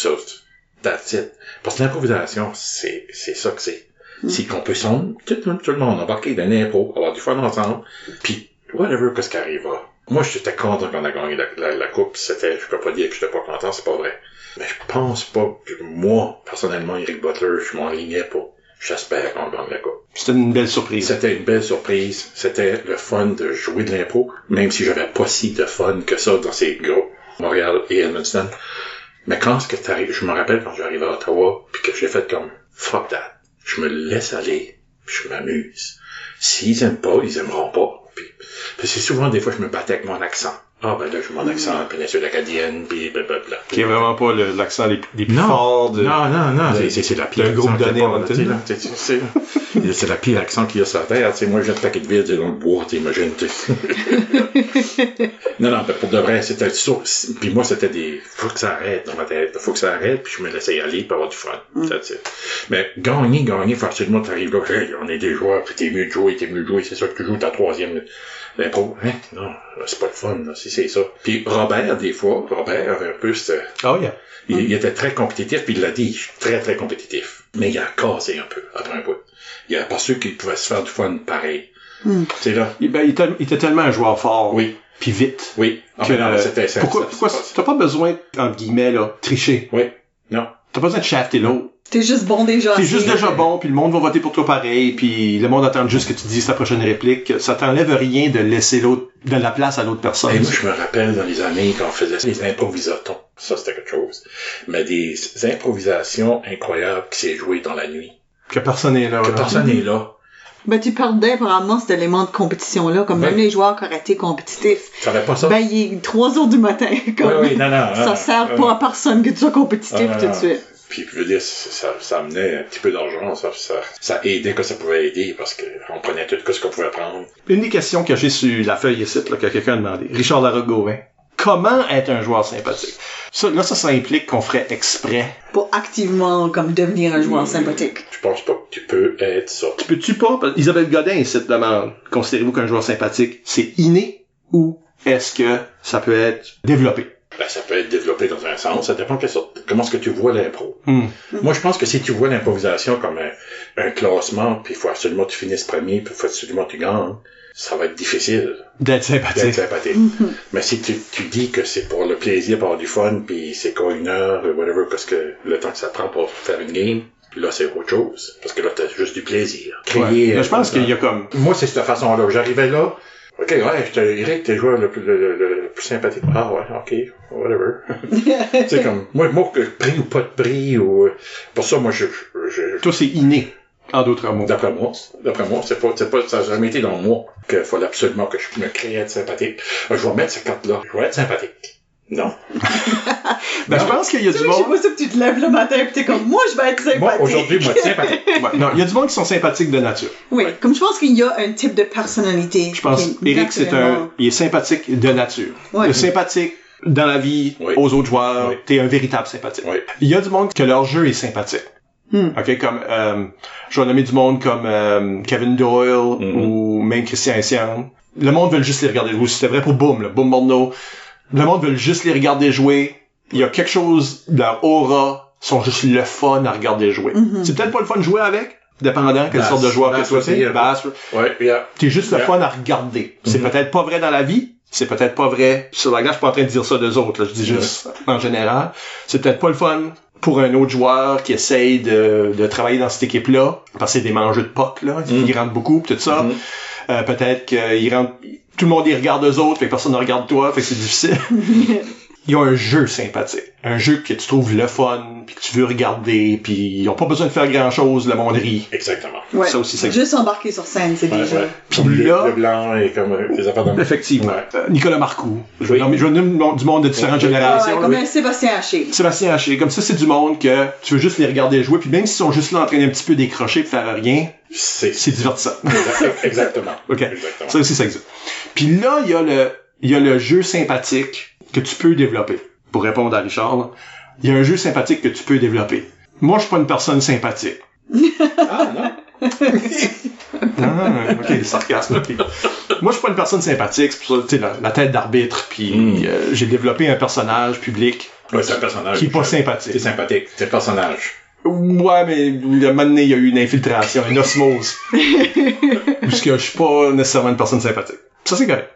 That's it. Parce que l'improvisation, c'est ça que c'est. C'est qu'on peut tout le monde embarquer dans l'impro, avoir du fun ensemble, puis whatever, qu'est-ce qui arrivera. Moi, j'étais content qu'on a gagné la coupe. Je peux pas dire que j'étais pas content, c'est pas vrai. Mais je pense pas que moi, personnellement, Eric Butler, je m'enlignais pour. J'espère qu'on gagne la coupe. C'était une belle surprise. C'était une belle surprise. C'était le fun de jouer de l'impro, même si j'avais pas si de fun que ça dans ces groupes, Montréal et Edmundston. Mais quand ce que t'arrives, je me rappelle quand j'arrive à Ottawa, puis que j'ai fait comme, fuck that. Je me laisse aller, puis je m'amuse. S'ils aiment pas, ils aimeront pas. Puis c'est souvent, des fois, je me battais avec mon accent. Ah, ben là, j'ai mon accent péninsule acadienne, puis blablabla. Qui est vraiment pas l'accent les plus forts de... Non. C'est la pire. Un groupe donné en Montréal. C'est la pire accent qu'il y a sur la terre. Tu sais, moi, je viens de Paquetteville, c'est dans le bois, t'imagines. Non, mais pour de vrai, c'était sûr. Puis moi, c'était faut que ça arrête dans ma tête. Faut que ça arrête, puis je me laissais y aller pour avoir du fun. Mais gagner, faut absolument t'arrives là, hey, on est des joueurs, puis t'es mieux de jouer, c'est ça que tu joues ta troisième l'impro. Hein? Non, c'est pas le fun, là, c'est ça. Puis Robert, des fois, avait un peu Oh yeah. Il était très compétitif, puis il l'a dit, très, très compétitif. Mais il a cassé un peu, après un bout. Il a pas su qu'il pouvait se faire du fun pareil. C'est là. Il était tellement un joueur fort. Oui. Puis vite. Oui. Pourquoi t'as pas besoin, entre guillemets, là, tricher? Oui. Non. T'as pas besoin de shafter l'autre. T'es juste bon déjà. T'es juste déjà bon, puis le monde va voter pour toi pareil, puis le monde attend juste que tu dises ta prochaine réplique. Ça t'enlève rien de laisser de la place à l'autre personne. Et moi, je me rappelle dans les années quand on faisait les improvisatons. Ça, c'était quelque chose. Mais des improvisations incroyables qui s'est jouées dans la nuit. Que personne n'est là. Ben, tu perdais apparemment cet élément de compétition-là, comme même les joueurs karaté compétitifs. Tu savais pas ça? Ben, il est 3 heures du matin. Comme, oui, non. Ça sert pas à personne que tu sois compétitif tout de suite. Puis, je veux dire, ça amenait un petit peu d'argent, ça aidait que ça pouvait aider, parce qu'on prenait tout ce qu'on pouvait prendre. Une des questions que j'ai sur la feuille ici, là, que quelqu'un a demandé. Richard Larocque-Gauvin. Comment être un joueur sympathique? Ça implique qu'on ferait exprès. Pour activement, comme, devenir un joueur sympathique. Je pense pas que tu peux être ça. Peux-tu pas? Isabelle Godin ici te demande, considérez-vous qu'un joueur sympathique, c'est inné ou est-ce que ça peut être développé? Ben, ça peut être développé dans un sens. Ça dépend comment est-ce que tu vois l'impro. Moi, je pense que si tu vois l'improvisation comme un classement, puis il faut absolument que tu finisses premier, puis il faut absolument que tu gagnes, ça va être difficile. D'être sympathique. Mais si tu dis que c'est pour le plaisir, pour avoir du fun, puis c'est quoi 1 heure, whatever, parce que le temps que ça prend pour faire une game, là, c'est autre chose. Parce que là, t'as juste du plaisir. Mais je pense qu'il y a comme... Moi, c'est cette façon-là. J'arrivais là, ok, Eric, t'es le joueur le plus sympathique. Ah ouais, ok, whatever. C'est comme, moi, prix ou pas de prix, ou, pour ça, moi, Toi, c'est inné, en d'autres mots. D'après moi, ça n'a jamais été dans moi qu'il fallait absolument que je me crée être sympathique. Je vais mettre cette carte-là. Je vais être sympathique. Non. Ben, je pense qu'il y a du monde... C'est pas ça que tu te lèves le matin et t'es comme, moi, je vais être sympathique. Moi, aujourd'hui, moi, sympathique. Non, il y a du monde qui sont sympathiques de nature. Oui, comme je pense qu'il y a un type de personnalité. Je pense Eric, il est sympathique de nature. Ouais. Il est sympathique dans la vie, aux autres joueurs. Oui. T'es un véritable sympathique. Oui. Il y a du monde que leur jeu est sympathique. OK, comme, je vais nommer du monde comme Kevin Doyle ou même Christian Essian. Le monde veut juste les regarder jouer. C'était vrai pour Boom, là. Boom Morneau. Le monde veut juste les regarder jouer. Il y a quelque chose de leur aura, sont juste le fun à regarder jouer. C'est peut-être pas le fun de jouer avec, dépendant quelle sorte de joueur que toi c'est. T'es juste le fun à regarder. C'est peut-être pas vrai dans la vie. C'est peut-être pas vrai sur la glace. Je suis pas en train de dire ça d'eux autres, là. Je dis juste en général. C'est peut-être pas le fun pour un autre joueur qui essaye de travailler dans cette équipe-là, parce que c'est des mangeux de puck, là. Ils rentrent beaucoup, pis tout ça. Peut-être qu'ils rentrent... Tout le monde les regarde eux autres, fait que personne ne regarde toi, fait que c'est difficile. Ils ont un jeu sympathique. Un jeu que tu trouves le fun, puis que tu veux regarder, puis ils ont pas besoin de faire grand-chose, le monde rit. Exactement. Ouais. Ça aussi, c'est... Juste embarquer sur scène, c'est déjà... Ouais. Puis le blanc et comme des affaires de... Effectivement. Ouais. Nicolas Marcoux. Je vais nommer du monde de différentes générations. Comme un Sébastien Haché. Sébastien Haché. Comme ça, c'est du monde que tu veux juste les regarder jouer, puis même s'ils sont juste là en train d'un petit peu décrocher et faire rien, c'est divertissant. Exactement. OK. Exactement. Ça aussi, ça existe. Puis là, il y a le jeu sympathique que tu peux développer. Pour répondre à Richard, là. Il y a un jeu sympathique que tu peux développer. Moi, je suis pas une personne sympathique. Ah, non? Non, ok, le sarcasme. Okay. Moi, je suis pas une personne sympathique, c'est pour ça, tu sais, la tête d'arbitre, puis j'ai développé un personnage public Ouais, c'est un personnage. qui est pas sympathique. C'est sympathique. C'est un personnage. Ouais, mais le moment donné, il y a eu une infiltration, une osmose. Parce que je suis pas nécessairement une personne sympathique. Ça, c'est correct.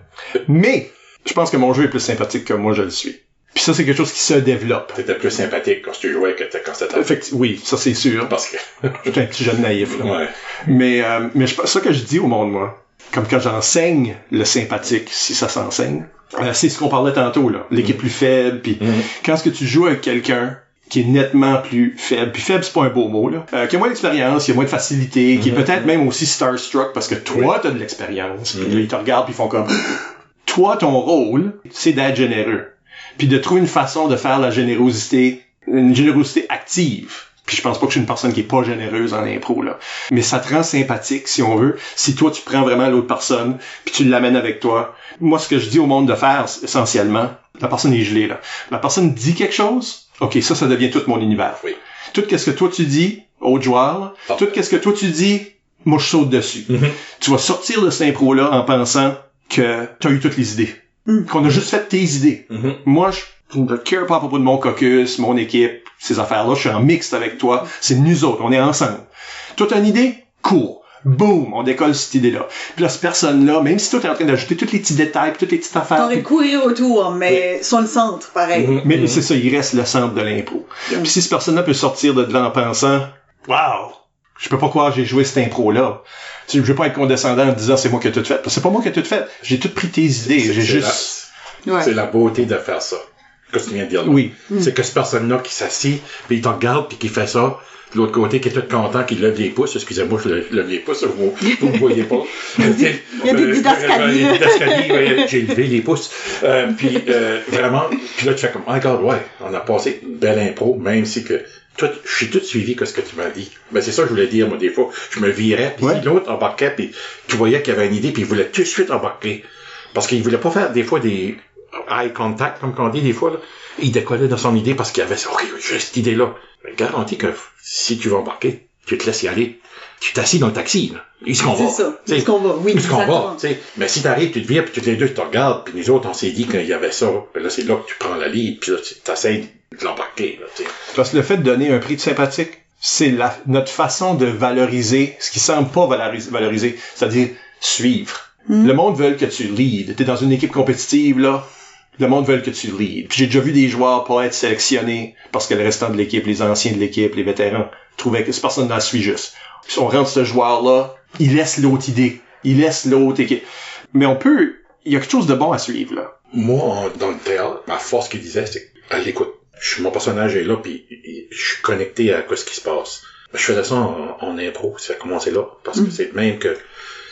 Mais, je pense que mon jeu est plus sympathique que moi, je le suis. Puis ça, c'est quelque chose qui se développe. T'étais plus sympathique quand tu jouais que quand c'était... Effectivement, oui, ça, c'est sûr. Parce que... J'étais un petit jeune naïf, là. Ouais. Mais ça que je dis au monde, moi, comme quand j'enseigne le sympathique, si ça s'enseigne, c'est ce qu'on parlait tantôt, là. L'équipe plus faible, puis quand est-ce que tu joues avec quelqu'un qui est nettement plus faible. Puis faible, c'est pas un beau mot, là. Qui a moins d'expérience, qui a moins de facilité, qui est peut-être même aussi starstruck parce que toi, t'as de l'expérience. Puis là, ils te regardent puis ils font comme... Toi, ton rôle, c'est d'être généreux. Puis de trouver une façon de faire la générosité, une générosité active. Puis je pense pas que je suis une personne qui est pas généreuse en impro, là. Mais ça te rend sympathique, si on veut. Si toi, tu prends vraiment l'autre personne, puis tu l'amènes avec toi. Moi, ce que je dis au monde de faire, essentiellement, la personne est gelée, là. La personne dit quelque chose, OK, ça devient tout mon univers. Oui. Tout qu'est-ce que toi tu dis, autre joueur, là, tout qu'est-ce que toi tu dis, moi je saute dessus. Tu vas sortir de cette impro-là en pensant que t'as eu toutes les idées. Qu'on a juste fait tes idées. Moi, je ne care pas à propos de mon caucus, mon équipe, ces affaires-là. Je suis en mixte avec toi. C'est nous autres. On est ensemble. Toi, t'as une idée? Cool. Boum! On décolle cette idée-là. Puis là, cette personne-là, même si toi, t'es en train d'ajouter tous les petits détails, toutes les petites affaires... T'aurais courir autour, mais sur le centre, pareil. Mais c'est ça, il reste le centre de l'impro. Puis si cette personne-là peut sortir de là en pensant « Wow! Je peux pas croire que j'ai joué cette impro-là. » Je veux pas être condescendant en disant c'est moi qui ai tout fait. Parce que c'est pas moi qui ai tout fait. J'ai tout pris tes idées. J'ai juste... C'est la beauté de faire ça. Que tu viens de dire là. Oui. C'est que cette personne-là qui s'assit, puis il te regarde, puis qui fait ça. De l'autre côté, qui est tout content, qui lève les pouces. Excusez-moi, je lève les pouces, vous ne voyez pas. Il y a des didascalies. J'ai levé les pouces. Vraiment, puis là, tu fais comme, oh, regarde, ouais, on a passé une belle impro, même si que... Toi, je suis tout suivi que ce que tu m'as dit. Ben, c'est ça que je voulais dire, moi, des fois. Je me virais, puis l'autre embarquait, puis tu voyais qu'il avait une idée, puis il voulait tout de suite embarquer. Parce qu'il voulait pas faire, des fois, des eye contact, comme on dit, des fois, là. Il décollait dans son idée parce qu'il avait, OK, j'ai cette idée-là. Mais garantis que si tu veux embarquer, tu te laisses y aller. Tu t'assis dans le taxi, là. Il se convoque. C'est ça. Il se convoque, oui. Il se convoque, tu sais. Mais si t'arrives, tu te vires, puis toutes les deux, tu te regardes, puis les autres, on s'est dit qu'il y avait ça. Puis là, c'est là que tu prends la lead, puis là, tu t'essayes de l'embarquer, là, tu sais. Parce que le fait de donner un prix de sympathique, c'est notre façon de valoriser ce qui semble pas valoriser, c'est-à-dire suivre. Le monde veut que tu leads. T'es dans une équipe compétitive, là. Le monde veut que tu leads. Puis j'ai déjà vu des joueurs pas être sélectionnés parce que le restant de l'équipe, les anciens de l'équipe, les vétérans, trouvaient que cette personne la suit juste. Puis on rentre ce joueur-là, il laisse l'autre idée. Il laisse l'autre équipe. Mais il y a quelque chose de bon à suivre, là. Moi, dans le théâtre, ma force qu'il disait, c'est à l'écoute. Mon personnage est là, puis je suis connecté à ce qui se passe. Je faisais ça en impro, ça a commencé là. Parce que c'est même que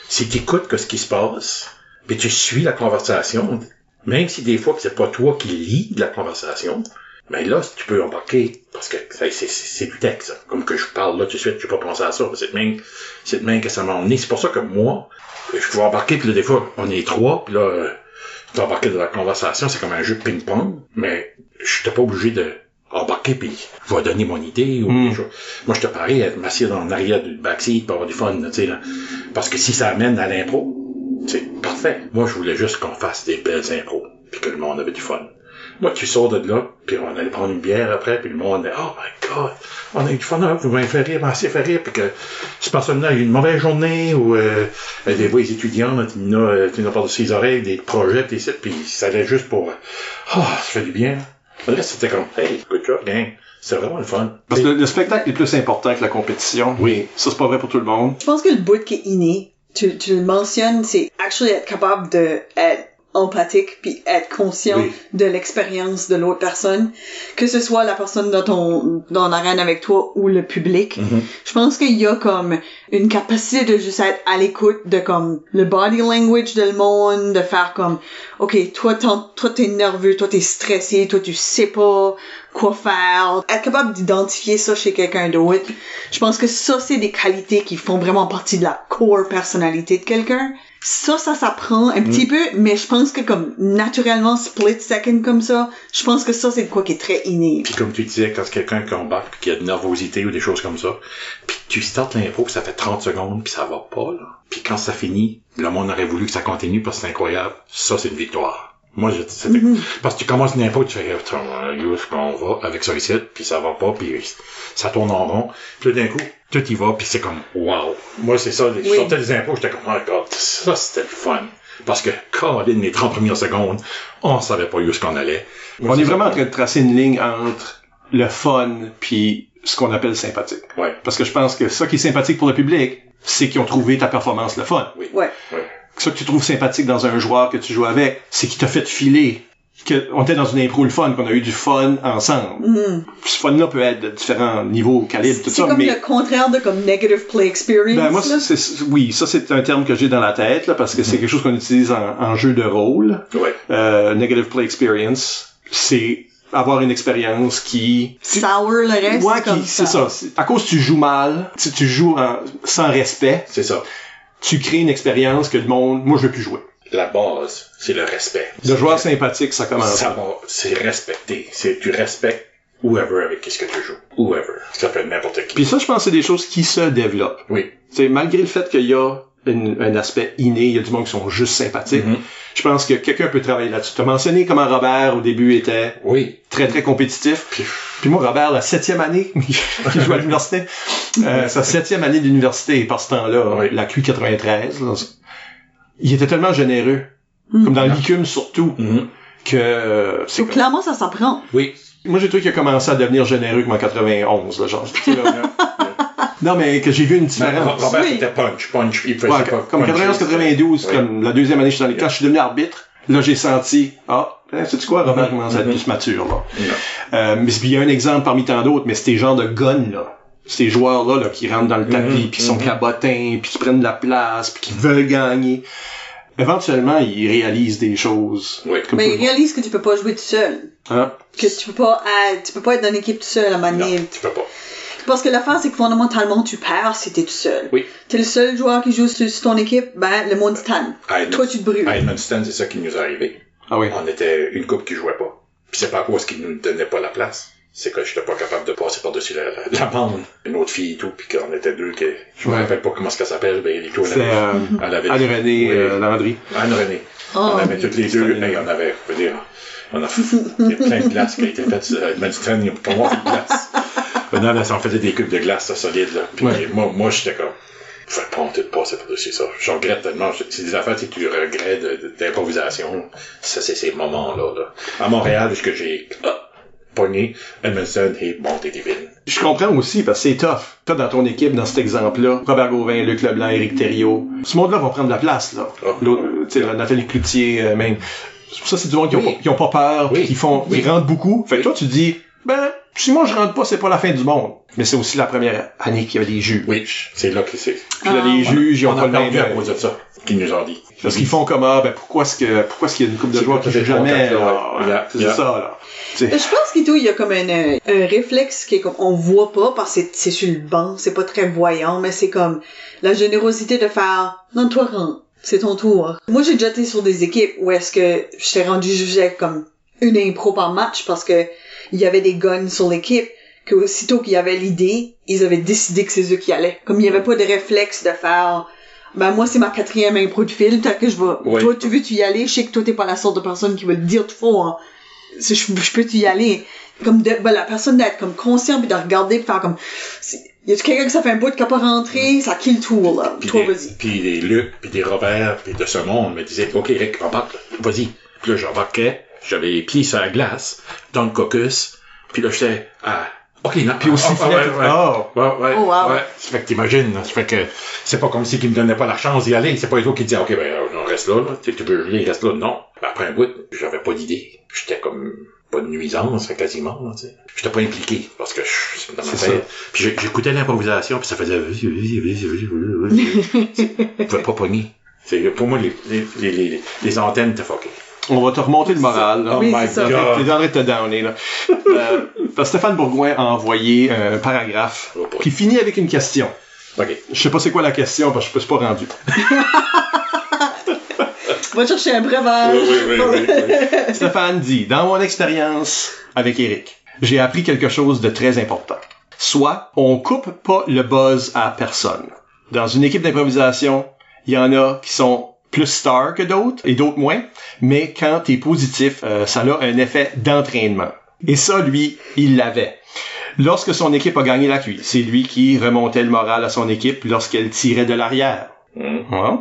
si tu écoutes ce qui se passe, puis tu suis la conversation, même si des fois c'est pas toi qui lis de la conversation, mais là, tu peux embarquer, parce que c'est du texte. Comme que je parle là tout de suite, je n'ai pas pensé à ça. C'est de même que ça m'a emmené. C'est pour ça que moi, je pouvais embarquer, puis là, des fois, on est trois, puis là, tu embarquer dans la conversation, c'est comme un jeu de ping-pong, mais je n'étais pas obligé de embarquer, puis je vais donner mon idée ou des choses. Moi, je te parie à m'asseoir dans l'arrière du backseat pour avoir du fun, tu sais, là. Parce que si ça amène à l'impro, c'est parfait. Moi, je voulais juste qu'on fasse des belles impros, puis que le monde avait du fun. Moi, tu sors de là, puis on allait prendre une bière après, puis le monde dit « Oh my God, on a eu du fun, vous m'avez fait rire, assez fait rire, puis que cette personne-là a eu une mauvaise journée, ou des fois les étudiants, tu n'as pas de ses oreilles, des projets, des sites, puis ça allait juste pour ça fait du bien. » Là, c'était comme « Hey, good job, gang. » C'est vraiment le fun. Parce que le spectacle est plus important que la compétition. Oui. Ça, c'est pas vrai pour tout le monde. Je pense que le bout qui est inné, tu le mentionnes, c'est actually être capable de être empathique puis être conscient de l'expérience de l'autre personne, que ce soit la personne dans l'arène avec toi ou le public. Je pense qu'il y a comme une capacité de juste être à l'écoute de comme le body language de le monde, de faire comme OK, toi t'es nerveux, toi t'es stressé, toi tu sais pas quoi faire, être capable d'identifier ça chez quelqu'un d'autre. Je pense que ça c'est des qualités qui font vraiment partie de la core personnalité de quelqu'un. Ça s'apprend un petit peu, mais je pense que comme naturellement split second comme ça, je pense que ça c'est quoi qui est très inné. Puis comme tu disais, quand c'est quelqu'un qui embarque, qui a de nervosité ou des choses comme ça, puis tu startes l'impro, puis ça fait 30 secondes, puis ça va pas, là. Puis quand ça finit, le monde aurait voulu que ça continue parce que c'est incroyable. Ça, c'est une victoire. Moi, c'était... Parce que tu commences une impro, tu fais, on va avec ça ici, puis ça va pas, puis ça tourne en rond. Puis là, d'un coup, tout y va, puis c'est comme, wow. Moi, c'est ça, je sortais des impros, j'étais comme, oh my God, ça, c'était le fun. Parce que, Colin, les 30 premières secondes, on savait pas où est-ce qu'on allait. Moi, on est vraiment en train de tracer une ligne entre le fun puis ce qu'on appelle sympathique. Ouais. Parce que je pense que ça qui est sympathique pour le public, c'est qu'ils ont trouvé ta performance le fun. Oui. Ouais. Ça que tu trouves sympathique dans un joueur que tu joues avec, c'est qu'il t'a fait filer. On était dans une impro le fun, qu'on a eu du fun ensemble. Ce fun-là peut être de différents niveaux, calibres, tout ça. C'est comme le contraire de comme negative play experience. Ben moi, ça c'est un terme que j'ai dans la tête là, parce que c'est quelque chose qu'on utilise en jeu de rôle. Ouais. Negative play experience, c'est avoir une expérience qui sour le reste. Ouais, comme c'est ça. À cause que tu joues mal, si tu joues sans respect, c'est ça. Tu crées une expérience que le monde, moi je veux plus jouer. La base, c'est le respect. Le joueur sympathique, ça commence. Ça va, c'est respecter. Tu respectes whoever avec qui ce que tu joues. Whoever. Ça peut être n'importe qui. Puis ça, je pense que c'est des choses qui se développent. Oui. C'est malgré le fait qu'il y a un aspect inné, il y a du monde qui sont juste sympathiques. Je pense que quelqu'un peut travailler là-dessus. Tu as mentionné comment Robert, au début, était très, très compétitif. Puis moi, Robert, la 7e année, qui joue à l'université, sa 7e année d'université, par ce temps-là, la Q93, là, il était tellement généreux, comme dans l'ICUM surtout, que... Donc, clairement, ça s'apprend. Oui. Moi, j'ai trouvé qu'il a commencé à devenir généreux comme en 91, là, genre. Non, mais que j'ai vu une différence. Robert, c'était punch. Il faisait pas comme 91-92, comme la deuxième année, quand je suis devenu arbitre, là, j'ai senti, sais-tu quoi, Robert commence à être plus mature, là. Mais il y a un exemple parmi tant d'autres, mais c'est des genres de guns, là. Ces joueurs-là, là, qui rentrent dans le tapis, puis qui sont cabotins, puis qui prennent de la place, puis qui veulent gagner. Éventuellement, ils réalisent des choses. Oui. Mais ils réalisent que tu peux pas jouer tout seul. Hein? Que tu peux pas être dans une équipe tout seul à manier. Non, tu peux pas. Parce que l'affaire, c'est que fondamentalement, tu perds si t'es tout seul. Oui. T'es le seul joueur qui joue sur ton équipe, ben, le monde se tanne. Toi, tu te brûles. À Edmundston, c'est ça qui nous est arrivé. Ah oui. On était une couple qui jouait pas. Puis c'est pas à cause qu'ils nous donnaient pas la place. C'est que j'étais pas capable de passer par-dessus la bande. Une autre fille et tout, puis qu'on était deux qui, je me rappelle pas comment qu'elle s'appelle, ben, les c'est, Anne-Renée Landry. Anne-Renée. On avait toutes les deux, et on avait, je veux dire, il y a plein de glaces qui a été faites, Edmundston, il y a pas moins de glace. Maintenant, là, ça en faisait des cubes de glace, ça, solides, là. Puis moi, j'étais comme, faut pas honte de passer par-dessus ça. Je regrette tellement. C'est des affaires, tu regrettes d'improvisation. Ça, c'est ces moments-là, là. À Montréal, ce que j'ai, pogné, Edmundston et Montédiville. Je comprends aussi, parce que c'est tough. Toi, dans ton équipe, dans cet exemple-là, Robert Gauvin, Luc Leblanc, Éric Thériault, ce monde-là va prendre de la place, là. L'autre, tu sais, Nathalie Cloutier, même. Ça, c'est du monde qui ont pas peur, qui rentrent beaucoup. Fait que toi, tu dis, si moi je rentre pas, c'est pas la fin du monde. Mais c'est aussi la première année qu'il y avait des juges. Oui, c'est là que c'est. Puis là, les juges, ils ont pas le même. À cause de ça, qu'ils nous ont dit. Parce qu'ils font comme, pourquoi est-ce qu'il y a une couple de joueurs qui jouent jamais, c'est ça, là. Je pense qu'il y a comme un réflexe qui est comme, on voit pas parce que c'est sur le banc, c'est pas très voyant, mais c'est comme la générosité de faire, non, toi, rentre, c'est ton tour. Moi, j'ai déjà été sur des équipes où est-ce que j'étais rendu jugé comme une impro par match parce que il y avait des guns sur l'équipe, que aussitôt qu'il y avait l'idée, ils avaient décidé que c'est eux qui allaient. Comme il y avait pas de réflexe de faire, moi c'est ma 4e impro de film, peut-être que je vais, toi tu veux tu y aller, je sais que toi t'es pas la sorte de personne qui va le dire tout fort, hein. Je peux y aller. Comme la personne d'être comme conscient puis de regarder pis faire comme, y a-tu quelqu'un que ça fait un bout qui a pas rentré, ça kill le tour, là. Toi, vas-y. Puis des Luc, puis des Robert, puis de ce monde me disaient, OK, Rick, embarque, vas-y. Puis là, j'embarquais, j'avais les pieds sur la glace, dans le caucus, puis là, j'étais, OK, non. Puis aussi, ouais. Ça fait que t'imagines, ça fait que c'est pas comme si qu'ils me donnaient pas la chance d'y aller. C'est pas les autres qui disaient, OK, on reste là, tu veux jouer, reste là. Non. Après un bout, j'avais pas d'idée. J'étais comme, pas de nuisance, quasiment, tu sais. J'étais pas impliqué, parce que dans ma tête. Puis j'écoutais l'improvisation, puis ça faisait, je pouvais pas pogner. Pour moi, les antennes étaient fuckées. On va te remonter le moral, là. Oh my God. T'es en train de te downer, là. Parce que Stéphane Bourgoin a envoyé un paragraphe qui finit avec une question. OK. Je sais pas c'est quoi la question, parce que je me suis pas rendu. Va chercher un breuvage. Oui. Stéphane dit, dans mon expérience avec Eric, j'ai appris quelque chose de très important. Soit, on coupe pas le buzz à personne. Dans une équipe d'improvisation, il y en a qui sont plus star que d'autres et d'autres moins, mais quand t'es positif, ça a un effet d'entraînement. Et ça, lui, il l'avait. Lorsque son équipe a gagné la QI, c'est lui qui remontait le moral à son équipe lorsqu'elle tirait de l'arrière. Ouais.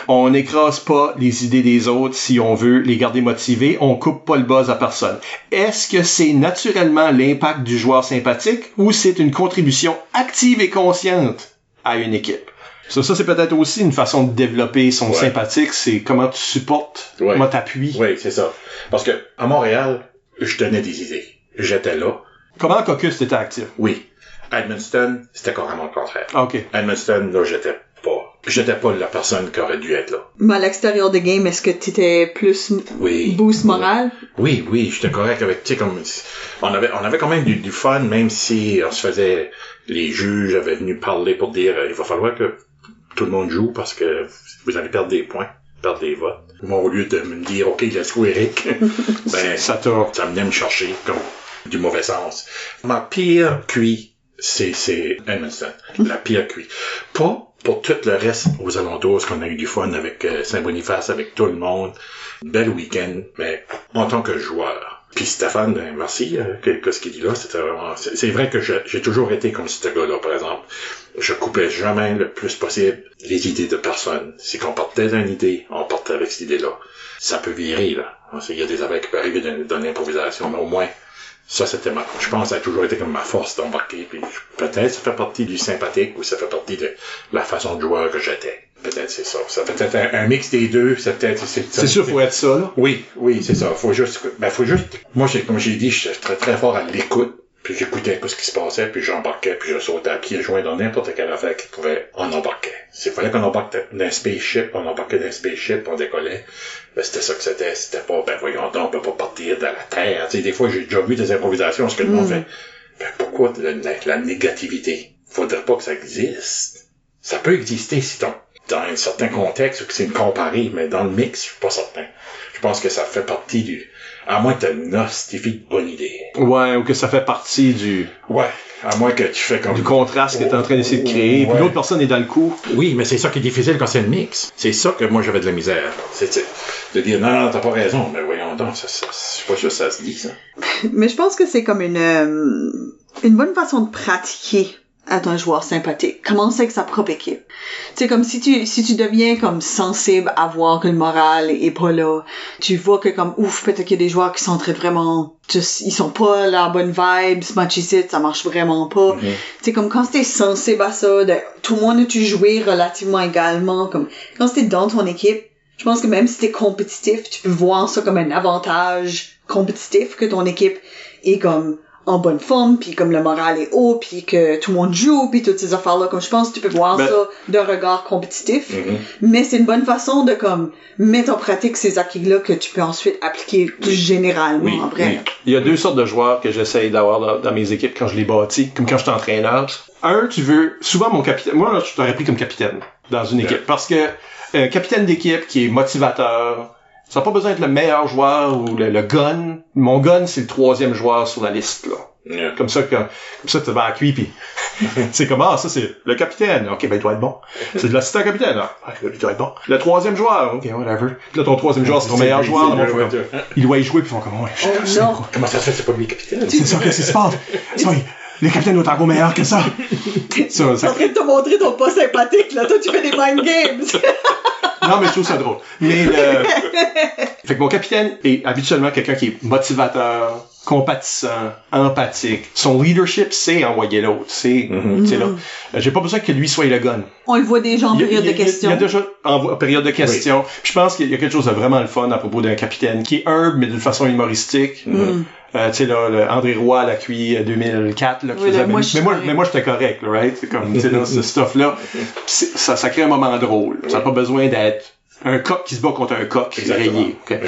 On n'écrase pas les idées des autres si on veut les garder motivés. On coupe pas le buzz à personne. Est-ce que c'est naturellement l'impact du joueur sympathique ou c'est une contribution active et consciente à une équipe? Ça c'est peut-être aussi une façon de développer son sympathique. C'est comment tu supportes, comment t'appuies. Oui, c'est ça. Parce que à Montréal, je tenais des idées. J'étais là. Comment à Caucus t'étais actif? Oui. À Edmundston, c'était carrément le contraire. OK. À Edmundston, là, j'étais pas la personne qui aurait dû être là. Mais à l'extérieur des games, est-ce que t'étais plus boost moral? Oui, j'étais correct avec, tu sais, comme, on avait quand même du fun, même si on se faisait, les juges avaient venu parler pour dire, il va falloir que tout le monde joue parce que vous allez perdre des points, perdre des votes. Moi, au lieu de me dire, OK, let's go, Eric, ben, ça venait me chercher, comme, du mauvais sens. Ma pire QI, c'est Edmundston. La pire QI. Pas pour tout le reste aux alentours, qu'on a eu du fun avec Saint-Boniface, avec tout le monde. Bel week-end, mais en tant que joueur. Puis Stéphane, merci, que ce qu'il dit là, c'était vraiment... C'est vrai que j'ai toujours été comme ce gars-là, par exemple. Je coupais jamais le plus possible les idées de personne. Si qu'on partait d'une idée, on partait avec cette idée-là. Ça peut virer, là. Il y a des affaires qui peuvent arriver dans l'improvisation, mais au moins... Ça, je pense que ça a toujours été comme ma force d'embarquer, puis peut-être ça fait partie du sympathique, ou ça fait partie de la façon de joueur que j'étais. Peut-être c'est ça. Ça peut être un mix des deux, c'est sûr, faut être ça, là. Oui, c'est ça. Faut juste, moi, comme j'ai dit, j'étais très, très fort à l'écoute, puis j'écoutais un peu ce qui se passait, puis j'embarquais, puis je sautais à pieds joints dans n'importe quelle affaire qui pouvait, on embarquait. S'il fallait qu'on embarque d'un spaceship, on décollait. Ben, c'était ça que c'était. C'était pas, voyons donc, on peut pas partir de la Terre. Tu sais, des fois, j'ai déjà vu des improvisations, ce que le monde fait. Ben, pourquoi la négativité? Faudrait pas que ça existe. Ça peut exister si dans un certain contexte, ou que c'est une comparée, mais dans le mix, je suis pas certain. Je pense que ça fait partie à moins que t'aies une hostifie de bonne idée. Ouais, ou que ça fait partie Ouais. À moins que tu fais comme... du contraste que t'es en train d'essayer de créer, puis l'autre personne est dans le coup. Oui, mais c'est ça qui est difficile quand c'est le mix. C'est ça que moi j'avais de la misère. C'est de dire, non, t'as pas raison, mais voyons donc, je suis pas sûr que ça se dit, ça. Mais je pense que c'est comme une bonne façon de pratiquer être un joueur sympathique. Commencer avec sa propre équipe. Tu sais, comme si tu deviens comme sensible à voir que le moral est pas là, tu vois que comme, peut-être qu'il y a des joueurs qui sont en train de vraiment, ils sont pas la bonne vibe, ce match ici, ça marche vraiment pas. Tu sais, comme quand t'es sensible à ça, tout le monde a-tu joué relativement également, comme, quand t'es dans ton équipe, je pense que même si t'es compétitif, tu peux voir ça comme un avantage compétitif que ton équipe est comme, en bonne forme, puis comme le moral est haut, puis que tout le monde joue, puis toutes ces affaires-là, comme je pense que tu peux voir ça d'un regard compétitif, mais c'est une bonne façon de comme mettre en pratique ces acquis-là que tu peux ensuite appliquer plus généralement en vrai. Oui. Il y a deux sortes de joueurs que j'essaye d'avoir dans mes équipes quand je les bâtis, comme quand je suis entraîneur. Un, tu veux, souvent mon capitaine, moi là, je t'aurais pris comme capitaine dans une équipe, parce que capitaine d'équipe qui est motivateur, ça n'a pas besoin d'être le meilleur joueur ou le gun. Mon gun, c'est le 3e joueur sur la liste, là. Yeah. Comme ça, tu vas à cuit, puis c'est comme, ça, c'est le capitaine. OK, il doit être bon. C'est de l'assistant capitaine, là. Il doit être bon. Le 3e joueur, OK, whatever. Puis là, ton 3e joueur, c'est ton meilleur joueur. Il doit y jouer, puis ils font comme, non. Comment ça se fait, c'est pas lui le capitaine? C'est ça, qu'est-ce qui se passe? Les capitaines doivent être meilleurs que ça. T'es en train de te montrer ton pas sympathique, là. Toi, tu fais des mind games. Non, mais je trouve ça drôle. Mais fait que mon capitaine est habituellement quelqu'un qui est motivateur, compatissant, empathique. Son leadership, c'est envoyer l'autre. C'est là. J'ai pas besoin que lui soit le gun. On le voit déjà en période de questions. Il y a déjà en période de questions. Oui. Puis je pense qu'il y a quelque chose de vraiment le fun à propos d'un capitaine qui est humble, mais d'une façon humoristique. Tu sais, là, André Roy, la QI 2004, là, mais moi, j'étais correct, là, right? C'est comme, tu sais, dans ce stuff-là, ça crée un moment drôle. Ça n'a pas besoin d'être un coq qui se bat contre un coq rayé. Okay?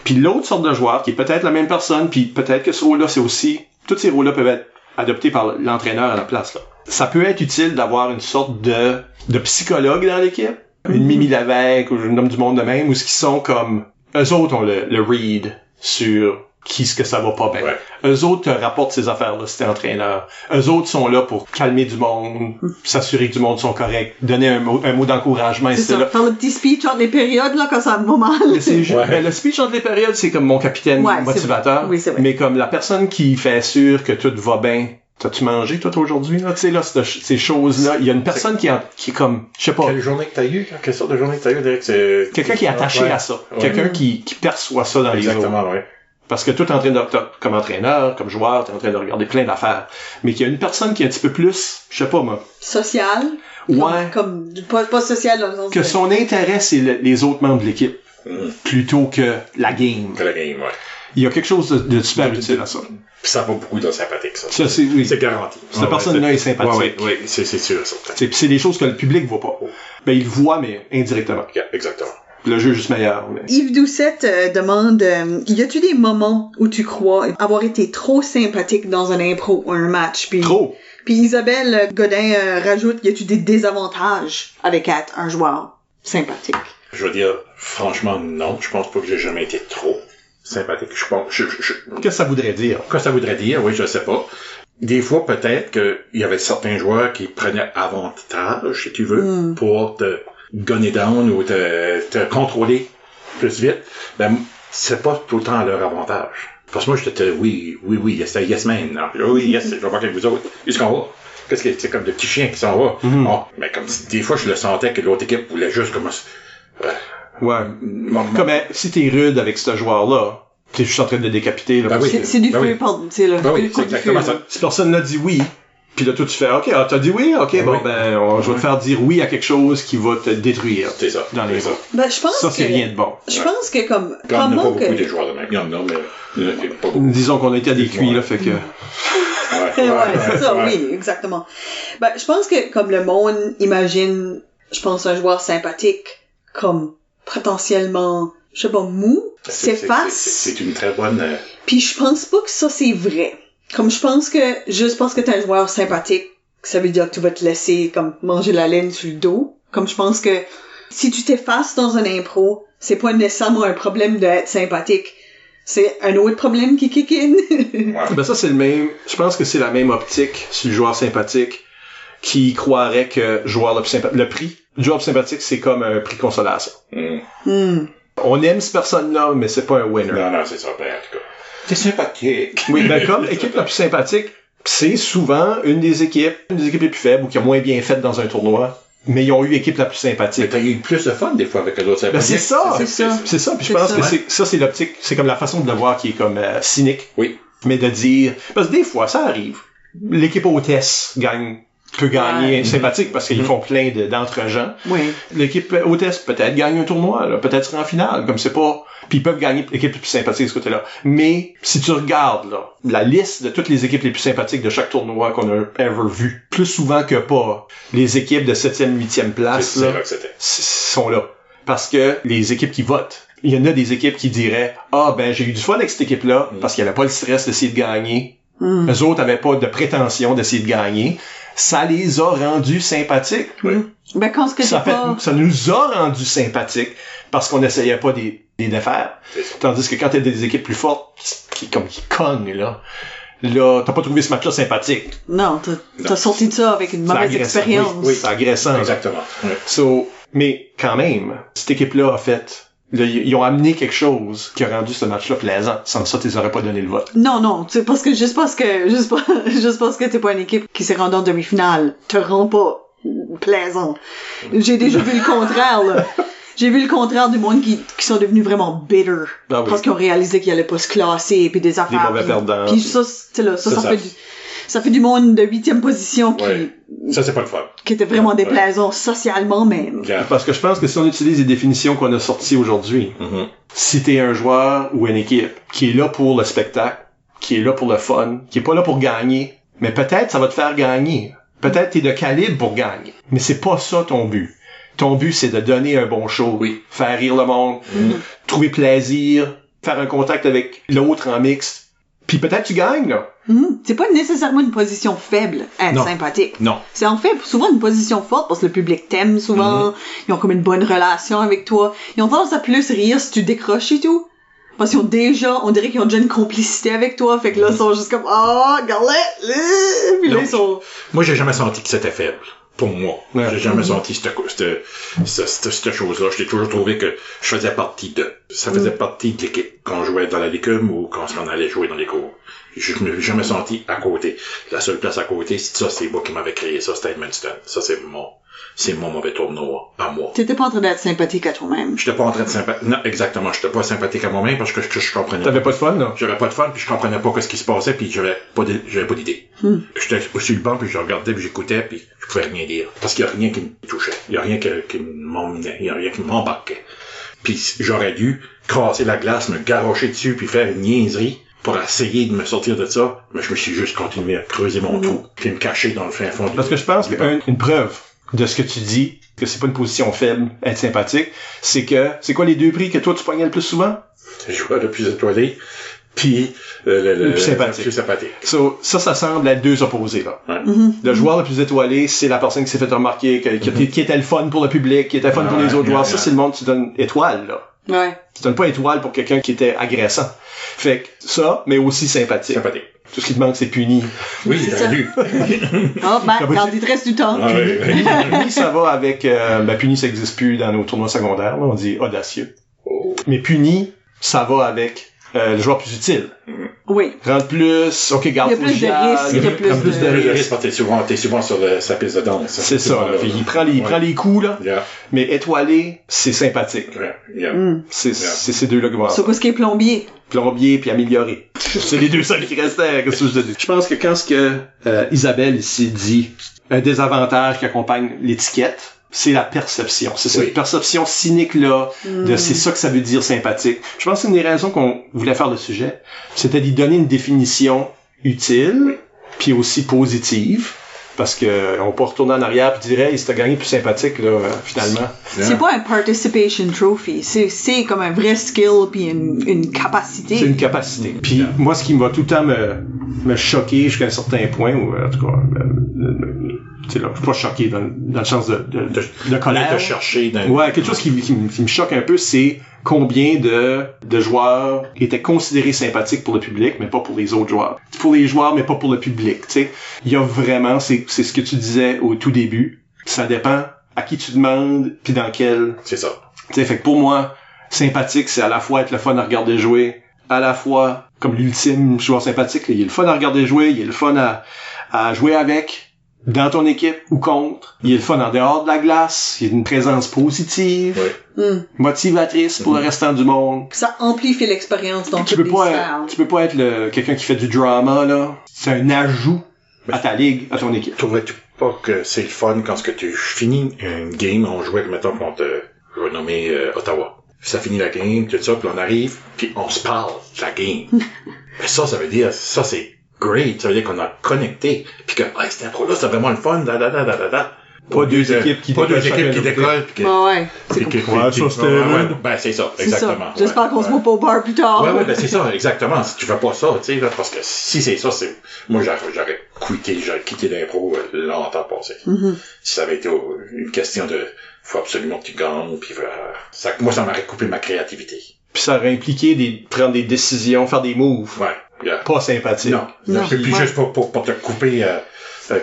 Puis l'autre sorte de joueur, qui est peut-être la même personne, puis peut-être que ce rôle-là, c'est aussi, tous ces rôles-là peuvent être adoptés par l'entraîneur à la place, là. Ça peut être utile d'avoir une sorte de psychologue dans l'équipe. Une Mimi Lavec, ou une homme du monde de même, ou ce qui sont comme, eux autres ont le read sur ce que ça va pas bien. Ouais. Eux autres te rapportent ces affaires-là si t'es entraîneur. Eux autres sont là pour calmer du monde, s'assurer que du monde sont corrects, donner un mot d'encouragement. C'est ça, là. faire le petit speech entre les périodes, là, quand ça va mal. Mais ben, le speech entre les périodes, c'est comme mon capitaine motivateur. Oui, c'est vrai. Mais comme la personne qui fait sûr que tout va bien. T'as-tu mangé, toi, aujourd'hui, là? Tu sais, là, ces choses-là. Il y a une personne qui est comme, je sais pas. Quelle journée que t'as eu? Quelle sorte de journée que t'as eu, Derek? C'est... Quelqu'un qui est attaché à ça. Ouais. Quelqu'un qui perçoit ça dans les autres. Exactement, oui. Parce que toi, t'es en train de, comme entraîneur, comme joueur, t'es en train de regarder plein d'affaires. Mais qu'il y a une personne qui est un petit peu plus, je sais pas, moi. Social. Ouais. Comme pas social, dans le sens que son intérêt, c'est les autres membres de l'équipe. Plutôt que la game. Que la game, ouais. Il y a quelque chose de super utile à ça. Puis ça va beaucoup dans sympathique, ça. Ça, oui. C'est garanti. Cette personne-là est sympathique. Oui, c'est sûr, certain. C'est des choses que le public voit pas. Ben, il le voit, mais indirectement. Yeah, exactement. Le jeu est juste meilleur. Mais... Yves Doucette demande, y a-tu des moments où tu crois avoir été trop sympathique dans un impro ou un match? Trop! Puis Isabelle Godin rajoute, y a-tu des désavantages avec être un joueur sympathique? Je veux dire, franchement, non. Je pense pas que j'ai jamais été trop sympathique. Je pense, Qu'est-ce que ça voudrait dire? Qu'est-ce que ça voudrait dire? Oui, je sais pas. Des fois, peut-être qu'il y avait certains joueurs qui prenaient avantage, si tu veux, pour te gunner down ou te contrôler plus vite. Ben, c'est pas tout le temps à leur avantage. Parce que moi, j'étais, oui, c'était yes man. Oui, yes, je vais voir avec vous autres. Où est-ce qu'on va? Qu'est-ce que c'est comme de petits chiens qui s'en vont? Oh, mais comme des fois, je le sentais que l'autre équipe voulait juste comme ouais. Comme si t'es rude avec ce joueur-là, t'es juste en train de le décapiter. Là, ben oui, c'est du feu, pardon. C'est le oui, c'est exactement ça. Si personne n'a dit oui, puis là, toi, tu fais, OK, t'as dit oui? OK, ben bon, oui. Je vais te faire dire oui à quelque chose qui va te détruire. C'est ça. Dans les autres. Ben, je pense ça, c'est rien de bon. Je pense que comme... Il y en a pas beaucoup des joueurs de même. Il y en a, mais il y en a pas beaucoup. Disons qu'on a été à des cuits, là, fait que... Ouais, c'est ça, oui, exactement. Ben, je pense que comme le monde imagine, je pense, un joueur sympathique comme potentiellement, je sais pas, mou, s'efface. C'est une très bonne... Puis je pense pas que ça c'est vrai. Comme je pense que juste parce que t'es un joueur sympathique, ça veut dire que tu vas te laisser comme manger la laine sur le dos. Comme je pense que si tu t'effaces dans un impro, c'est pas nécessairement un problème d'être sympathique. C'est un autre problème qui kick in. Ben ça, c'est le même... Je pense que c'est la même optique sur le joueur sympathique qui croirait que le prix du joueur sympathique, c'est comme un prix de consolation. On aime cette personne-là, mais c'est pas un winner. Non, c'est ça, ben, en tout cas. C'est sympathique. Oui, ben comme l'équipe la plus sympathique, c'est souvent une des équipes les plus faibles ou qui a moins bien fait dans un tournoi, mais ils ont eu l'équipe la plus sympathique. Mais t'as eu plus de fun des fois avec l'autre sympathique. Ben c'est ça. Puis je pense que c'est l'optique, c'est comme la façon de le voir qui est comme cynique. Oui. Mais de dire, parce que des fois ça arrive, l'équipe hôtesse peut gagner sympathique parce qu'ils font plein d'entre-gens. Oui. L'équipe hôtesse peut-être gagne un tournoi, là, peut-être sera en finale, comme c'est pas... Puis ils peuvent gagner l'équipe la plus sympathique de ce côté-là. Mais si tu regardes là, la liste de toutes les équipes les plus sympathiques de chaque tournoi qu'on a ever vu, plus souvent que pas, les équipes de 7e, 8e place là, sont là. Parce que les équipes qui votent, il y en a des équipes qui diraient « Ah, ben j'ai eu du fun avec cette équipe-là parce qu'il n'y avait pas le stress d'essayer de gagner. Eux autres n'avaient pas de prétention d'essayer de gagner. » Ça les a rendus sympathiques. Ben, quand ce que ça nous a rendus sympathiques parce qu'on n'essayait pas de les défaire. Tandis que quand t'as des équipes plus fortes qui cognent, là, t'as pas trouvé ce match-là sympathique. Non, t'as sorti de ça avec une mauvaise expérience. Oui, c'est agressant. Exactement. Mais quand même, cette équipe-là a fait... ils ont amené quelque chose qui a rendu ce match-là plaisant. Sans ça, tu les aurais pas donné le vote. Non, c'est parce que juste parce que t'es pas une équipe qui s'est rendue en demi-finale, te rend pas plaisant. J'ai déjà vu le contraire, là. J'ai vu le contraire du monde qui sont devenus vraiment bitter. Ah oui. Parce qu'ils ont réalisé qu'ils allaient pas se classer, puis des affaires. Des mauvais perdants. Puis ça, ça fait du monde de 8e position qui... Ouais. Ça, c'est pas le fun. Qui était vraiment déplaisant socialement même. Yeah. Parce que je pense que si on utilise les définitions qu'on a sorties aujourd'hui, si t'es un joueur ou une équipe qui est là pour le spectacle, qui est là pour le fun, qui est pas là pour gagner, mais peut-être ça va te faire gagner. Peut-être t'es de calibre pour gagner. Mais c'est pas ça ton but. Ton but, c'est de donner un bon show, faire rire le monde, trouver plaisir, faire un contact avec l'autre en mixte. Puis peut-être tu gagnes, là. C'est pas nécessairement une position faible, être sympathique. Non. C'est en fait souvent une position forte parce que le public t'aime souvent, ils ont comme une bonne relation avec toi. Ils ont tendance à plus rire si tu décroches et tout. Parce qu'ils ont déjà, on dirait qu'ils ont déjà une complicité avec toi, fait que là, ils sont juste comme, regarde-les! Puis là, Donc, ils sont... Moi, j'ai jamais senti que c'était faible. Pour moi. Ouais. J'ai jamais senti cette chose-là. J'ai toujours trouvé que je faisais partie de. Ça faisait partie de l'équipe. Quand on jouait dans la légume ou quand on allait jouer dans les cours. Je me suis jamais senti à côté. La seule place à côté, c'est moi qui m'avais créé ça, c'était Edmundston. Ça, c'est mon mauvais tournoi à moi. T'étais pas en train d'être sympathique à toi-même. J'étais pas en train de non, exactement. J'étais pas sympathique à moi-même parce que je comprenais T'avais pas de fun, non? J'avais pas de fun, puis je comprenais pas ce qui se passait, puis j'avais pas d'idée. J'étais sur le banc, puis je regardais, puis j'écoutais, puis je pouvais rien dire. Parce qu'il y a rien qui me touchait. Il y a rien qui m'emmenait. Il y a rien qui m'embarquait. Puis j'aurais dû casser la glace, me garrocher dessus, puis faire une niaiserie pour essayer de me sortir de ça. Mais je me suis juste continué à creuser mon trou, puis me cacher dans le fin fond du... Parce que je pense qu'une preuve de ce que tu dis, que c'est pas une position faible, être sympathique, c'est quoi les deux prix que toi tu pognais le plus souvent? Le joueur le plus étoilé, puis le plus sympathique. So, ça semble être deux opposés, là. Ouais. Le joueur le plus étoilé, c'est la personne qui s'est fait remarquer, qui était le fun pour le public, qui était le fun pour les autres joueurs. Ça, c'est le monde qui donne étoile, là. Ouais. Tu donnes pas étoile pour quelqu'un qui était agressant. Fait que ça, mais aussi sympathique. Sympathique. Tout ce qui te manque, c'est puni. Oui, C'est j'ai ça. lu. Quand il te reste du temps. Ah, oui. Puni, ça va avec... puni, ça existe plus dans nos tournois secondaires. Là, on dit audacieux. Oh. Mais puni, ça va avec le joueur plus utile. Oui. Rentre plus, ok, garde Il y a plus de fouillade, risques, il y a plus prend de- plus de Le risques. risque, parce que t'es souvent sur sa piste de danse. C'est ça, là. Fait, il prend les coups, là. Yeah. Mais étoilé, c'est sympathique. Yeah. C'est ces deux-là que Sauf que ce qui est plombier. plombier puis amélioré. C'est les deux seuls qui restaient. Qu'est-ce que je te dis? Je pense que quand ce que Isabelle ici dit, un désavantage qui accompagne l'étiquette, c'est la perception. C'est cette perception cynique-là de c'est ça que ça veut dire sympathique. Je pense que c'est une des raisons qu'on voulait faire le sujet. C'était d'y donner une définition utile puis aussi positive. Parce que on peut retourner en arrière puis dire hey, c'était gagné plus sympathique là finalement. C'est pas un participation trophy. C'est comme un vrai skill puis une capacité. C'est une capacité. Puis moi, ce qui m'a tout le temps me choqué jusqu'à un certain point, ou en tout cas, tu sais là, je suis pas choqué dans le sens de colère. De chercher dans... Ouais, quelque chose qui me choque un peu, c'est combien de joueurs étaient considérés sympathiques pour le public, mais pas pour les autres joueurs. Pour les joueurs, mais pas pour le public, tu sais. Il y a vraiment, c'est ce que tu disais au tout début, ça dépend à qui tu demandes, puis dans quel... C'est ça. Tu sais, fait que pour moi, sympathique, c'est à la fois être le fun à regarder jouer, à la fois comme l'ultime joueur sympathique, il est le fun à regarder jouer, il est le fun à jouer avec, dans ton équipe ou contre. Il est le fun en dehors de la glace, il y a une présence positive, motivatrice pour le restant du monde. Ça amplifie l'expérience dans Tu toutes peux les pas salles. tu peux pas être quelqu'un qui fait du drama, là. C'est un ajout à ta ligue, à ton équipe. Trouverais-tu pas que c'est le fun quand tu finis une game, on jouait, mettons, contre, je vais nommer Ottawa. Ça finit la game, tout ça, puis on arrive, puis on se parle de la game. Mais ça veut dire, ça c'est great, ça veut dire qu'on a connecté, puis que, hey, c'était un pro là, c'était vraiment le fun, Pas deux équipes qui décollent, puis que... Ouais. puis que- Ouais, ça, c'était rude. Ben, c'est ça, C'est exactement. ça. J'espère qu'on se voit pas au bar plus tard. Ouais, ben c'est ça, exactement. Si tu fais pas ça, tu sais, là, parce que si c'est ça, moi j'aurais quitté l'impro longtemps passé. Si ça avait été une question de, faut absolument que tu gagnes, puis moi ça m'aurait coupé ma créativité. Puis ça aurait impliqué prendre des décisions, faire des moves. Ouais, yeah. Pas sympathiques. Non. Et puis juste pour te couper, je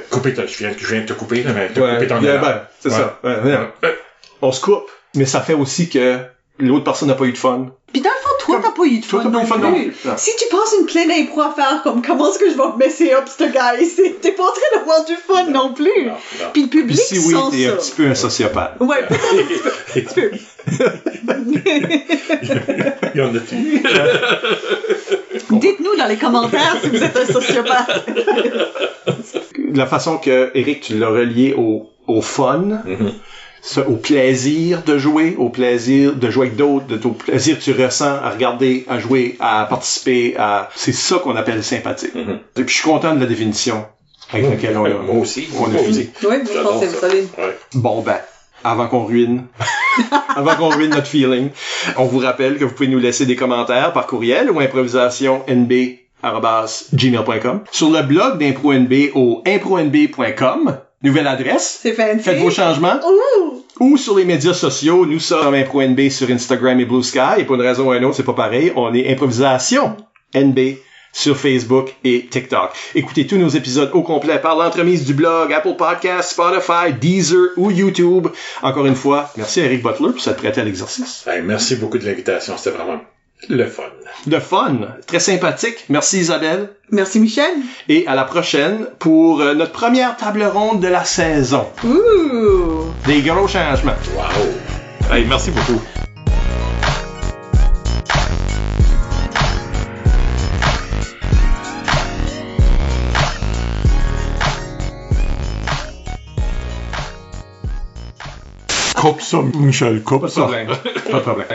viens de te couper, là, mais te couper ton élan. Ben, c'est ça. Ouais. On se coupe, mais ça fait aussi que l'autre personne n'a pas eu de fun. Pis dans le fond, toi, t'as pas eu de Toi, fun t'as pas eu non de fun non plus. plus. Non. Si tu passes une pleine impro à faire comme comment est-ce que je vais messer up ce gars ici, t'es pas en train d'avoir du fun non plus. Non. Puis le Puis public si oui, sent t'es un ça. petit peu un sociopathe. Ouais, peut-être un petit peu. Il y en a-tu? Dites-nous dans les commentaires si vous êtes un sociopathe. La façon que, Eric, tu l'as relié au fun, au plaisir de jouer, au plaisir de jouer avec d'autres, au plaisir que tu ressens à regarder, à jouer, à participer, c'est ça qu'on appelle sympathique. Et puis je suis content de la définition avec laquelle on Moi aussi. a fusé. Oui, je pense que c'est solide. Ouais. Bon ben, avant qu'on ruine notre feeling, on vous rappelle que vous pouvez nous laisser des commentaires par courriel ou improvisationnb@gmail.com. Sur le blog d'ImproNB au impronb.com, nouvelle adresse. C'est fancy. Faites vos changements. Ouh! ou sur les médias sociaux. Nous sommes Impro-NB sur Instagram et Blue Sky. Et pour une raison ou une autre, c'est pas pareil. On est Improvisation NB sur Facebook et TikTok. Écoutez tous nos épisodes au complet par l'entremise du blog, Apple Podcasts, Spotify, Deezer ou YouTube. Encore une fois, merci à Eric Butler pour s'être prêté à l'exercice. Hey, merci beaucoup de l'invitation. C'était vraiment le fun. Le fun. Très sympathique. Merci Isabelle. Merci Michel. Et à la prochaine pour notre première table ronde de la saison. Ouh! Des gros changements. Wow! Hey, merci beaucoup. Coupe ça, Michel, coupe ça. Pas de problème.